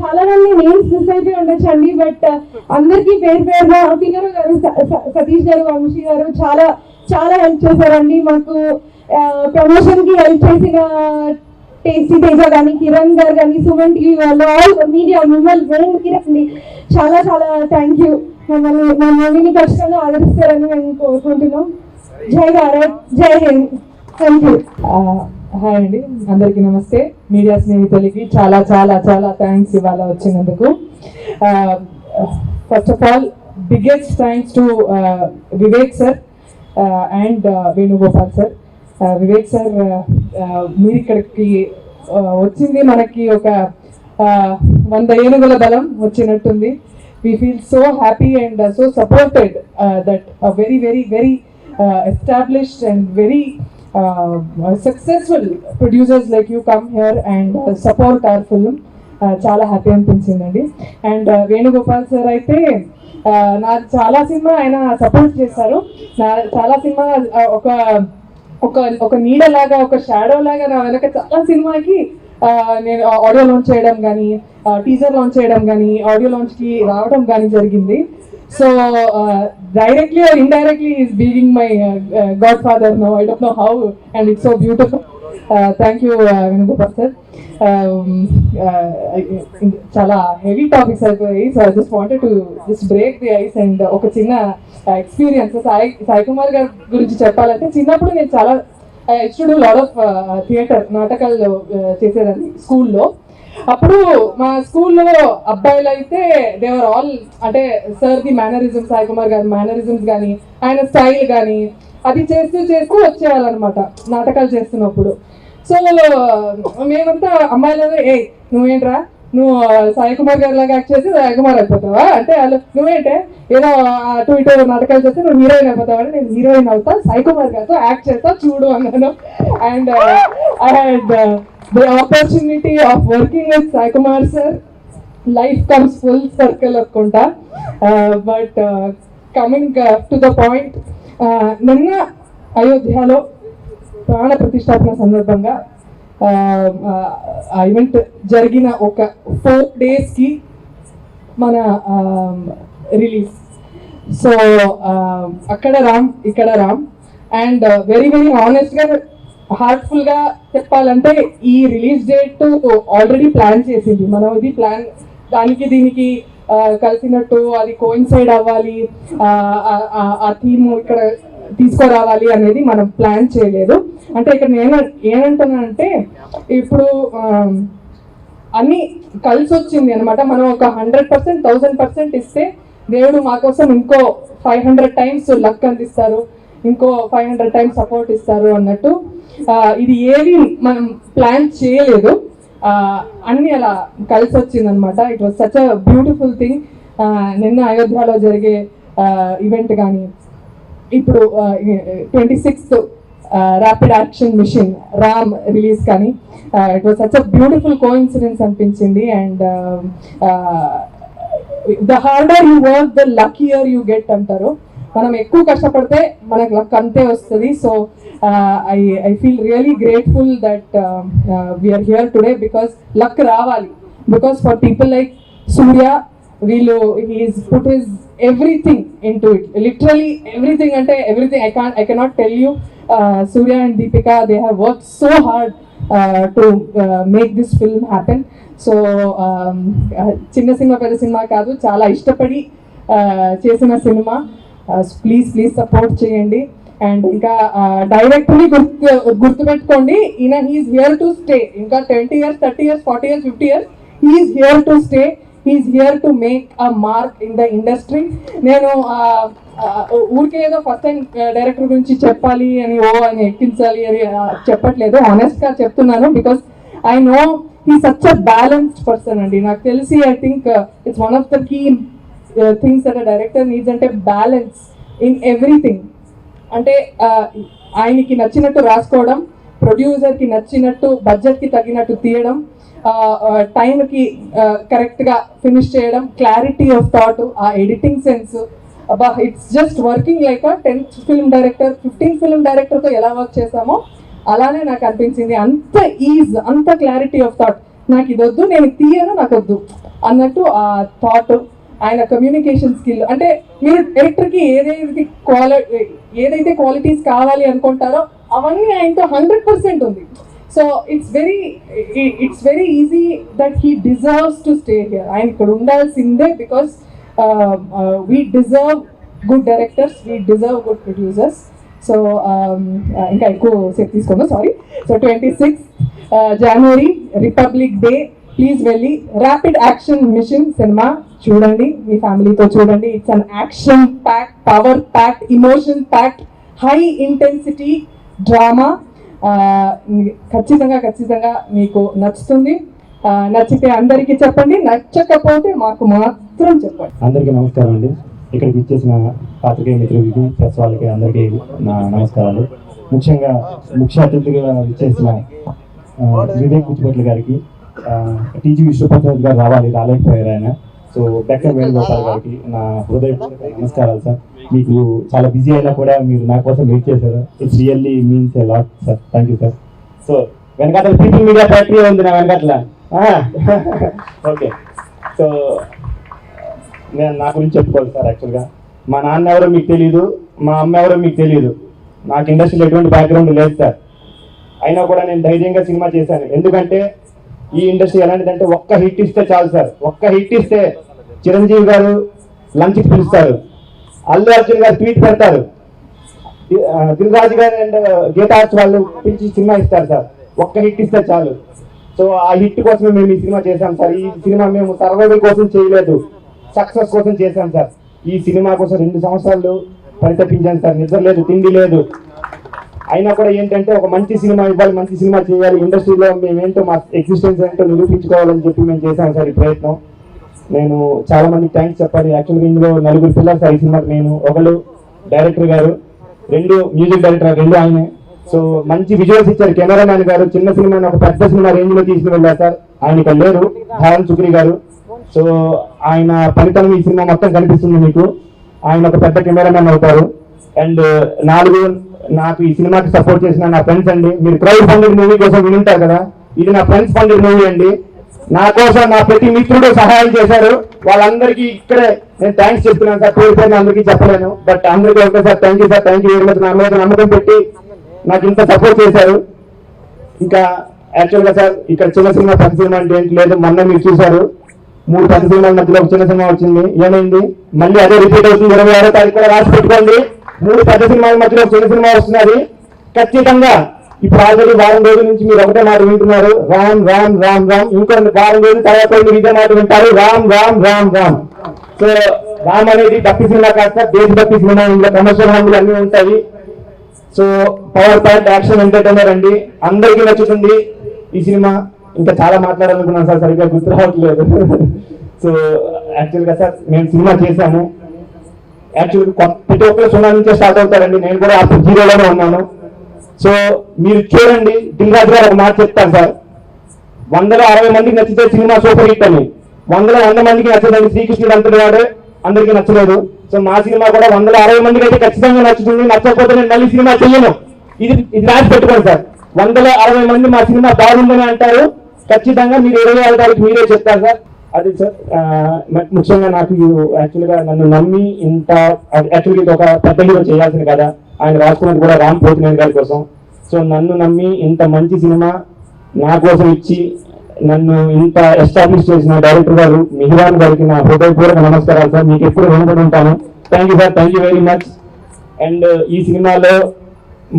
చాలా మంది నేమ్స్ మిస్ అయిపోయి ఉండొచ్చు అండి, బట్ అందరికీ పేరు పేరున ఫింగర్ గారు, సతీష్ గారు, వంశీ గారు చాలా చాలా హెల్ప్ చేశారండి మాకు. ప్రమోషన్ కి హెల్ప్ చేసిన టేస్టీ తేజ కానీ, కిరణ్ గారు కానీ, సుమన్ టీవీ వాళ్ళు, ఆల్ మీడియా మిమ్మల్ని రండి, చాలా చాలా థ్యాంక్ యూ. మమ్మల్ని మా మూవీని ఖచ్చితంగా ఆదరిస్తారని మేము కోరుకుంటున్నాం. జై భారత్, జై హింద్. Thank you. హాయ్ అండి, అందరికీ నమస్తే. మీడియా స్నేహితులకి చాలా చాలా చాలా థ్యాంక్స్ ఇవాళ వచ్చినందుకు. First of all biggest thanks to Vivek sir and Venugopal sir. Vivek sir, మీరు ఇక్కడికి వచ్చింది మనకి ఒక 100 ఏనుగుల బలం వచ్చినట్టుంది. we feel so happy and so supported that a very very very established and very successful producers like you come here and support our film. చాలా happy అనిపించిందండి. అండ్ వేణుగోపాల్ సార్ అయితే నాకు చాలా సినిమా ఆయన సపోర్ట్ చేశారు. చాలా సినిమా ఒక ఒక ఒక నీడలాగా, ఒక షాడో లాగా నా వెనక చాలా సినిమాకి నేను ఆడియో లాంచ్ చేయడం కానీ, టీజర్ లాంచ్ చేయడం కానీ, ఆడియో లాంచ్కి రావడం కానీ జరిగింది. So directly or indirectly is being my god father no, I don't know how, and it's so beautiful. Thank you Venugopal sir. చాలా హెవీ టాపిక్స్ అయిపోయాయి, so I just wanted to just break the ice. And ఒక చిన్న experience Sai Kumar గారి గురించి చెప్పాలంటే, చిన్నప్పుడు నేను చాలా to do lot of theatre నాటకాలు చేసేదాన్ని స్కూల్లో. అప్పుడు మా స్కూల్లో అబ్బాయిలు అయితే దేవర్ ఆల్, అంటే సార్ది మేనరిజమ్స్, సాయి కుమార్ గారి మేనరిజమ్స్ కానీ, ఆయన స్టైల్ కానీ అది చేస్తూ చేస్తూ వచ్చేవాళ్ళనమాట నాటకాలు చేస్తున్నప్పుడు. సో మేమంతా అమ్మాయిలనే, ఏ నువ్వేంట్రా, నువ్వు సాయి కుమార్ గారి లాగా యాక్ట్ చేసి సాయి కుమార్ అయిపోతావా అంటే, వాళ్ళు నువ్వేంటే ఏదో అటు ఇటు నాటకాలు చేస్తే నువ్వు హీరోయిన్ అయిపోతావా అంటే, నేను హీరోయిన్ అవుతా, సాయి కుమార్ గారితో యాక్ట్ చేస్తా చూడు అన్నాను. And I had the opportunity of working with Sai Kumar sir. Life comes full circle అనుకుంటా. But coming to the point, నిన్న అయోధ్యలో ప్రాణ ప్రతిష్టాపన సందర్భంగా ఆ ఈవెంట్ జరిగిన ఒక 4 daysకి మన రిలీజ్. సో అక్కడ రామ్, ఇక్కడ రామ్. అండ్ వెరీ వెరీ ఆనెస్ట్గా, హార్ట్ఫుల్గా చెప్పాలంటే ఈ రిలీజ్ డేట్ ఆల్రెడీ ప్లాన్ చేసింది మనం. ఇది ప్లాన్ దానికి దీనికి కలిసినట్టు అది కోయిన్సైడ్ అవ్వాలి, ఆ థీమ్ ఇక్కడ తీసుకురావాలి అనేది మనం ప్లాన్ చేయలేదు. అంటే ఇక్కడ నేను ఏమంటున్నానంటే, ఇప్పుడు అన్నీ కలిసి వచ్చింది అనమాట. మనం ఒక 100%, 1000% ఇస్తే దేవుడు మా కోసం ఇంకో 500 times లక్ అందిస్తారు, ఇంకో 500 times సపోర్ట్ ఇస్తారు అన్నట్టు. ఇది ఏది మనం ప్లాన్ చేయలేదు, అన్నీ అలా కలిసి వచ్చింది అనమాట. It was such a beautiful thing. నిన్న అయోధ్యలో జరిగే ఈవెంట్ కానీ, ఇప్పుడు 26th rapid action mission Ram release కానీ, it was such a beautiful coincidence అనిపించింది. And the harder you work the luckier you get అంటారు. మనం ఎక్కువ కష్టపడితే మనకు లక్ అంతే వస్తుంది. So I feel really grateful that we are here today, because luck రావాలి. Because for people like Surya, వీళ్ళు he's put his everything into it, literally everything, ante everything. I cannot tell you. Surya and Deepika, they have worked so hard to make this film happen. So chinna cinema pedda cinema kaadu, chaala ishtapadi chesina cinema. Please support cheyandi. And ఇంకా directly గుర్తుపెట్టుకోండి, ఈయన he's here to stay. ఇంకా 20 years, 30 years, 40 years, 50 years he's here to stay. He's here to make a mark in the industry. నేను ఊరికే ఏదో first time director గురించి చెప్పాలి అని అని ఎక్కించాలి అని చెప్పట్లేదు, ఆనెస్ట్గా చెప్తున్నాను. Because I know he such a balanced person అండి. నాకు తెలిసి I think it's one of the key things that a director needs, అంటే బ్యాలెన్స్ ఇన్ ఎవ్రీథింగ్. అంటే ఆయనకి నచ్చినట్టు రాసుకోవడం, ప్రొడ్యూసర్కి నచ్చినట్టు బడ్జెట్కి తగినట్టు తీయడం, టైంకి కరెక్ట్గా ఫినిష్ చేయడం, క్లారిటీ ఆఫ్ థాట్, ఆ ఎడిటింగ్ సెన్స్, అబ్బా it's just working like a 10th film director 15th film డైరెక్టర్తో ఎలా వర్క్ చేసామో అలానే నాకు అనిపించింది. అంత ఈజ్, అంత క్లారిటీ ఆఫ్ థాట్, నాకు ఇది వద్దు, నేను తీయను, నాకు వద్దు అన్నట్టు ఆ థాట్, ఆయన కమ్యూనికేషన్ స్కిల్. అంటే మీరు డైరెక్టర్కి ఏదైతే క్వాలిటీస్ కావాలి అనుకుంటారో అవన్నీ ఆయనతో 100% ఉంది. So it's very easy that he deserves to stay here. ఆయన ఇక్కడ ఉండాల్సిందే, because we deserve good directors, we deserve good producers. So ఇంకా ఎక్కువ సేపు తీసుకోండి, sorry. So 26th January republic day, please వెళ్ళి ర్యాపిడ్ యాక్షన్ మిషన్ సినిమా చూడండి, మీ ఫ్యామిలీతో చూడండి. It's an action packed, power packed, emotion packed, high intensity drama. ఖచ్చితంగా మీకు నచ్చుతుంది. నచ్చితే అందరికీ చెప్పండి, నచ్చకపోతే మాకు మాత్రం చెప్పండి. అందరికీ నమస్కారం అండి. ఇక్కడికి ఇచ్చేసిన పాత్రికేయ మిత్రులకి, ప్రెస్ వాళ్ళకి అందరికీ నా నమస్కారాలు. ముఖ్యంగా ముఖ్య అతిథిగా ఇచ్చేసిన వివేక్ కుచ్చిపట్ల గారికి, టీజీ విశ్వప్రసాద్ గారు రాలేకపోయారు ఆయన. సో బెక్కర్ వేణుగోపాల్ గారికి నా హృదయపూర్వక నమస్కారాలు సార్. మీకు చాలా బిజీ అయినా కూడా మీరు నా కోసం వెయిట్ చేశారు. It's really means a lot sir. Thank you sir. So వెనకాల పీపుల్ మీడియా ఫ్యాక్టరీ ఉంది నా వెనకాల. ఓకే, సో నేను నా గురించి చెప్పుకోవాలి సార్. యాక్చువల్గా మా నాన్న ఎవరో మీకు తెలియదు, మా అమ్మ ఎవరో మీకు తెలియదు, నాకు ఇండస్ట్రీలో ఎటువంటి బ్యాక్గ్రౌండ్ లేదు సార్. అయినా కూడా నేను ధైర్యంగా సినిమా చేశాను. ఎందుకంటే ఈ ఇండస్ట్రీ ఎలాంటిదంటే ఒక్క హిట్ ఇస్తే చాలు సార్. ఒక్క హిట్ ఇస్తే చిరంజీవి గారు లంచ్కి పిలుస్తారు, అల్లు అర్జున్ గారు ట్వీట్ పెడతారు, దిల్ రాజు గారు అండ్ గీతా ఆర్ట్స్ వాళ్ళు పిలిచి సినిమా ఇస్తారు సార్. ఒక్క హిట్ ఇస్తే చాలు. సో ఆ హిట్ కోసమే మేము ఈ సినిమా చేశాం సార్. ఈ సినిమా మేము సర్వైవల్ కోసం చేయలేదు, సక్సెస్ కోసం చేశాం సార్. ఈ సినిమా కోసం 2 సంవత్సరాలు పరితపించాను సార్. నిద్ర లేదు, తిండి లేదు. అయినా కూడా ఏంటంటే ఒక మంచి సినిమా ఇవ్వాలి, మంచి సినిమా చేయాలి, ఇండస్ట్రీలో మేమేంటో మా ఎగ్జిస్టెన్స్ ఏంటో నిరూపించుకోవాలని చెప్పి మేము చేశాం సార్ ఈ ప్రయత్నం. నేను చాలా మందికి థ్యాంక్స్ చెప్పాలి. యాక్చువల్గా ఇందులో 4 పిల్లలు సార్ ఈ సినిమాకి. నేను ఒకళ్ళు డైరెక్టర్ గారు, 2 మ్యూజిక్ డైరెక్టర్, 2 ఆయనే. సో మంచి విజువల్స్ ఇచ్చారు కెమెరామ్యాన్ గారు. చిన్న సినిమాని ఒక పెద్ద సినిమా రేంజ్ లో తీసుకుని వెళ్ళారు సార్. ఆయన ఇక్కడ లేరు, ధారన్ చుక్రీ గారు. సో ఆయన ఫలితం ఈ సినిమా మొత్తం కనిపిస్తుంది మీకు. ఆయన ఒక పెద్ద కెమెరామ్యాన్ అవుతారు. అండ్ 4 నాకు ఈ సినిమాకి సపోర్ట్ చేసిన నా ఫ్రెండ్స్ అండి. మీరు క్రౌడ్ ఫండెడ్ మూవీ కోసం వినుంటారు కదా, ఇది నా ఫ్రెండ్స్ ఫండెడ్ మూవీ అండి. నా కోసం నా ప్రతి మిత్రుడు సహాయం చేశారు. వాళ్ళందరికీ ఇక్కడే నేను థ్యాంక్స్ చెప్తున్నాను సార్. పేరు అందరికీ చెప్పలేను, బట్ అందరికీ okay sir. Thank you sir, thank you very much. నా మీద నమ్మకం పెట్టి నాకు ఇంత సపోర్ట్ చేశారు. ఇంకా యాక్చువల్గా సార్ ఇక్కడ చిన్న సినిమా పెద్ద సినిమా అంటే ఏంటి లేదు. మొన్న మీరు చూశారు 3 పెద్ద సినిమాల మధ్యలో ఒక చిన్న సినిమా వచ్చింది. ఏమైంది? మళ్ళీ అదే రిపీట్ అవుతుంది. 26వ తారీఖు కూడా రాసి పెట్టుకోండి. 3 పెద్ద సినిమాల మధ్యలో ఒక చిన్న సినిమా వస్తున్నది ఖచ్చితంగా. ఇప్పుడు ఆల్రెడీ వారం రోజుల నుంచి మీరు ఒకటే మాట వింటున్నారు, రామ్ రామ్ రామ్ రామ్. ఇంకో వారం రోజుల తర్వాత మీరు ఇదే మాట వింటారు, రామ్ రామ్ రామ్ రామ్. సో రామ్ అనేది భక్తి సినిమా కాస్త దేశభక్తి సినిమా. ఇందులో కమర్షియల్ హామీలు అన్నీ ఉంటాయి. So power pack action entertainer అండి, అందరికీ నచ్చుతుంది ఈ సినిమా. ఇంకా చాలా మాట్లాడాలనుకున్నాను సార్, సరిగ్గా గుర్తు రావట్లేదు. సో యాక్చువల్గా సార్ మేము సినిమా చేశాము. యాక్చువల్గా ప్రతి ఒక్కరు 0 నుంచే స్టార్ట్ అవుతారండి. నేను కూడా అప్పుడు 0లోనే ఉన్నాను. సో మీరు చూడండి, దిల్ రాజు గారు ఒక మాట చెప్తారు సార్, 160 మందికి నచ్చితే సినిమా సూపర్ హిట్ అని. 100 మందికి నచ్చదండి. శ్రీకృష్ణుడు అంతటి వాడు, అందరికీ నచ్చలేదు. సో మా సినిమా కూడా 160 మందికి అయితే ఖచ్చితంగా నచ్చుతుంది. నచ్చకపోతే నేను మళ్ళీ సినిమా చెయ్యను. ఇది రాసి పెట్టుకోండి సార్. 160 మంది మా సినిమా బాగుందని అంటారు, ఖచ్చితంగా మీరు 26వ తారీఖు మీరే చెప్తారు సార్. అది సార్ ముఖ్యంగా నాకు యాక్చువల్గా నన్ను నమ్మి ఇంత, యాక్చువల్గా ఇది ఒక పెద్ద హీరో చేయాల్సింది కదా. ఆయన రాసుకున్నది కూడా రామ్ పోతినేని గారి కోసం. సో నన్ను నమ్మి ఇంత మంచి సినిమా నా కోసం ఇచ్చి నన్ను ఇంత ఎస్టాబ్లిష్ చేసిన డైరెక్టర్ గారు మిహిరాన్ గారికి నా హృదయపూర్వక నమస్కారాలు సార్. మీకు ఎప్పుడు రుణపడి ఉంటాను. Thank you sir, thank you very much. And ఈ సినిమాలో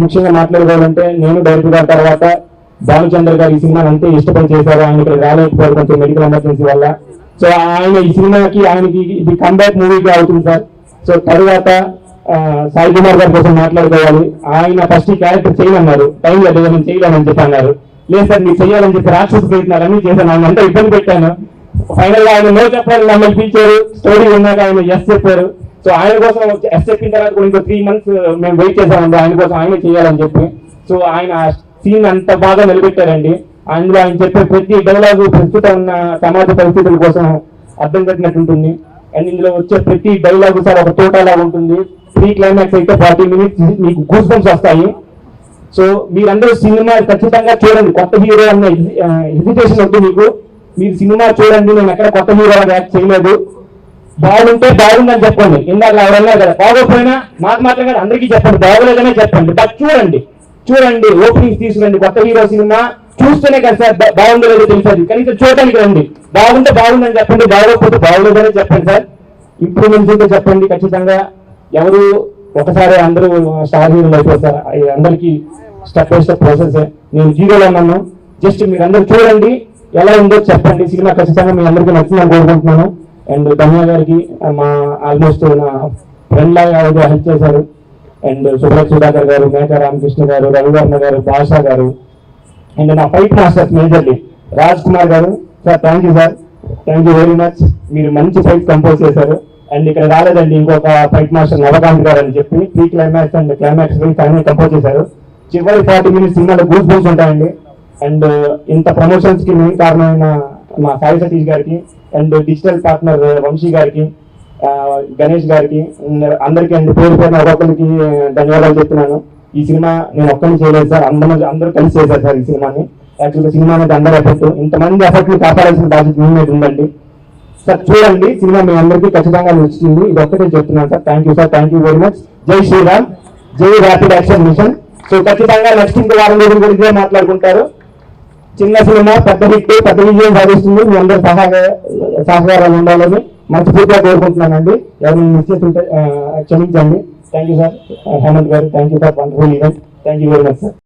ముఖ్యంగా మాట్లాడుకోవాలంటే, నేను డైరెక్టర్ గారి తర్వాత భానుచంద్ర గారు ఈ సినిమాని అంతే ఇష్టపడి చేశారు. ఆయన ఇక్కడ రాలేకపోయారు కొంచెం మెడికల్ ఎమర్జెన్సీ వల్ల. సో ఆయన ఈ సినిమాకి ఆయనకి ఇది కంబ్యాక్ మూవీగా అవుతుంది సార్. సో తరువాత సాయి కుమార్ గారి కోసం మాట్లాడుకోవాలి. ఆయన ఫస్ట్ ఈ క్యారెక్టర్ చేయమన్నారు, టైం లేదు నేను చేయలేనని చెప్పి అన్నారు. లేదు సార్ మీరు చేయాలని చెప్పి రాక్షస ప్రయత్నాలన్నీ చేశాను. ఆయన అంతా ఇబ్బంది పెట్టాను. ఫైనల్ గా ఆయన నో చెప్పారు, మమ్మల్ని పిలిచారు. స్టోరీ ఉన్నాక ఆయన ఎస్ చెప్పారు. సో ఆయన కోసం ఎస్ చెప్పిన తర్వాత ఇంకో 3 months మేము వెయిట్ చేశామండి ఆయన కోసం, ఆయనే చేయాలని చెప్పి. సో ఆయన సీన్ అంత బాగా నిలబెట్టారండి. అందులో ఆయన చెప్పే ప్రతి డైలాగు ప్రస్తుతం ఉన్న సమాజ పరిస్థితుల కోసం అర్థం కట్టినట్టు ఉంటుంది. అండ్ ఇందులో వచ్చే ప్రతి డైలాగు సార్ ఒక తోటలా ఉంటుంది. ప్రీ క్లైమాక్స్ అయితే 40 minutes మీకు గూస్ బంప్స్ వస్తాయి. సో మీరందరూ సినిమా ఖచ్చితంగా చూడండి. కొత్త హీరో అన్న హెసిటేషన్ వద్దు మీకు. మీరు సినిమా చూడండి. నేను ఎక్కడ కొత్త హీరో యాక్ట్ చేయలేదు. బాగుంటే బాగుందని చెప్పండి. ఇందాక ఎవరన్నా కదా, బాగోపోయినా నాకు మాత్రం కదా అందరికీ చెప్పండి, బాగోలేదనే చెప్పండి. బట్ చూడండి ఓపెనింగ్స్ తీసుకురండి. కొత్త హీరో సినిమా చూస్తేనే కదా సార్ బాగుందో లేదో తెలిసేది. కనీసం చూడడానికి రండి. బాగుంటే బాగుందని చెప్పండి, బాగోకపోతే బాగోలేదనే చెప్పండి సార్. ఇంప్రూవ్మెంట్స్ ఉంటే చెప్పండి. ఖచ్చితంగా ఎవరు ఒకసారి అందరూ స్టార్ హీరోలు అయిపోతారు. అందరికీ స్టెప్ బై స్టెప్ ప్రాసెస్. నేను జీరోలో ఉన్నాను. జస్ట్ మీరు అందరూ చూడండి, ఎలా ఉందో చెప్పండి. సినిమా ఖచ్చితంగా మీ అందరికీ నచ్చిందని కోరుకుంటున్నాను. అండ్ ధన్య గారికి మా ఆల్మోస్ట్ నా ఫ్రెండ్ లాగా హెల్ప్ చేశారు. అండ్ సుధాకర్ గారు, మేకా రామకృష్ణ గారు, రవివర్మ గారు, భాషా గారు, అండ్ నా fight masters majorly Raj Kumar garu. Sir thank you sir, thank you very much. మీరు మంచి ఫైట్ కంపోజ్ చేశారు. అండ్ ఇక్కడ రాలేదండి ఇంకొక ఫైట్ మాస్టర్ నవకాంత్ గారు అని చెప్పి pre climax and climax final compose చేశారు. చివరి 40 minutes సినిమాలో గూస్ బంప్స్ ఉంటాయండి. అండ్ ఇంత ప్రమోషన్స్ కి మెయిన్ కారణమైన మా సాయి సతీష్ గారికి అండ్ డిజిటల్ పార్ట్నర్ వంశీ గారికి, గణేష్ గారికి, అందరికీ అండ్ పేరు ఒక్కొక్కరికి ధన్యవాదాలు చెప్తున్నాను. ఈ సినిమా నేను ఒక్కరిని చేయలేదు సార్, అందరూ కలిసి చేశారు సార్ ఈ సినిమాని. యాక్చువల్గా సినిమా అనేది అందరి ఎఫర్ట్, ఇంతమంది ఎఫర్ట్ని కాపాడాల్సిన బాధ్యత మీ మీద ఉందండి సార్. చూడండి, సినిమా మీ అందరికీ ఖచ్చితంగా నచ్చుతుంది. ఇది ఒక్కటే చెప్తున్నాను sir. Thank you sir, thank you very much. జై శ్రీరామ్, జై ర్యాపిడ్ యాక్షన్ మిషన్. సో ఖచ్చితంగా నెక్స్ట్ ఇంకో వారం రోజుల గురించి మాట్లాడుకుంటారు. చిన్న సినిమా పెద్ద హిట్, పెద్ద విజయం సాధిస్తుంది. మీ అందరూ సహకారాలు ఉండాలని మనస్ఫూర్తిగా కోరుకుంటున్నానండి. ఎవరిని మిస్ చేస్తుంటే క్షమించండి. Thank you sir. Hemanth garu, thank you for wonderful event. Thank you very much sir.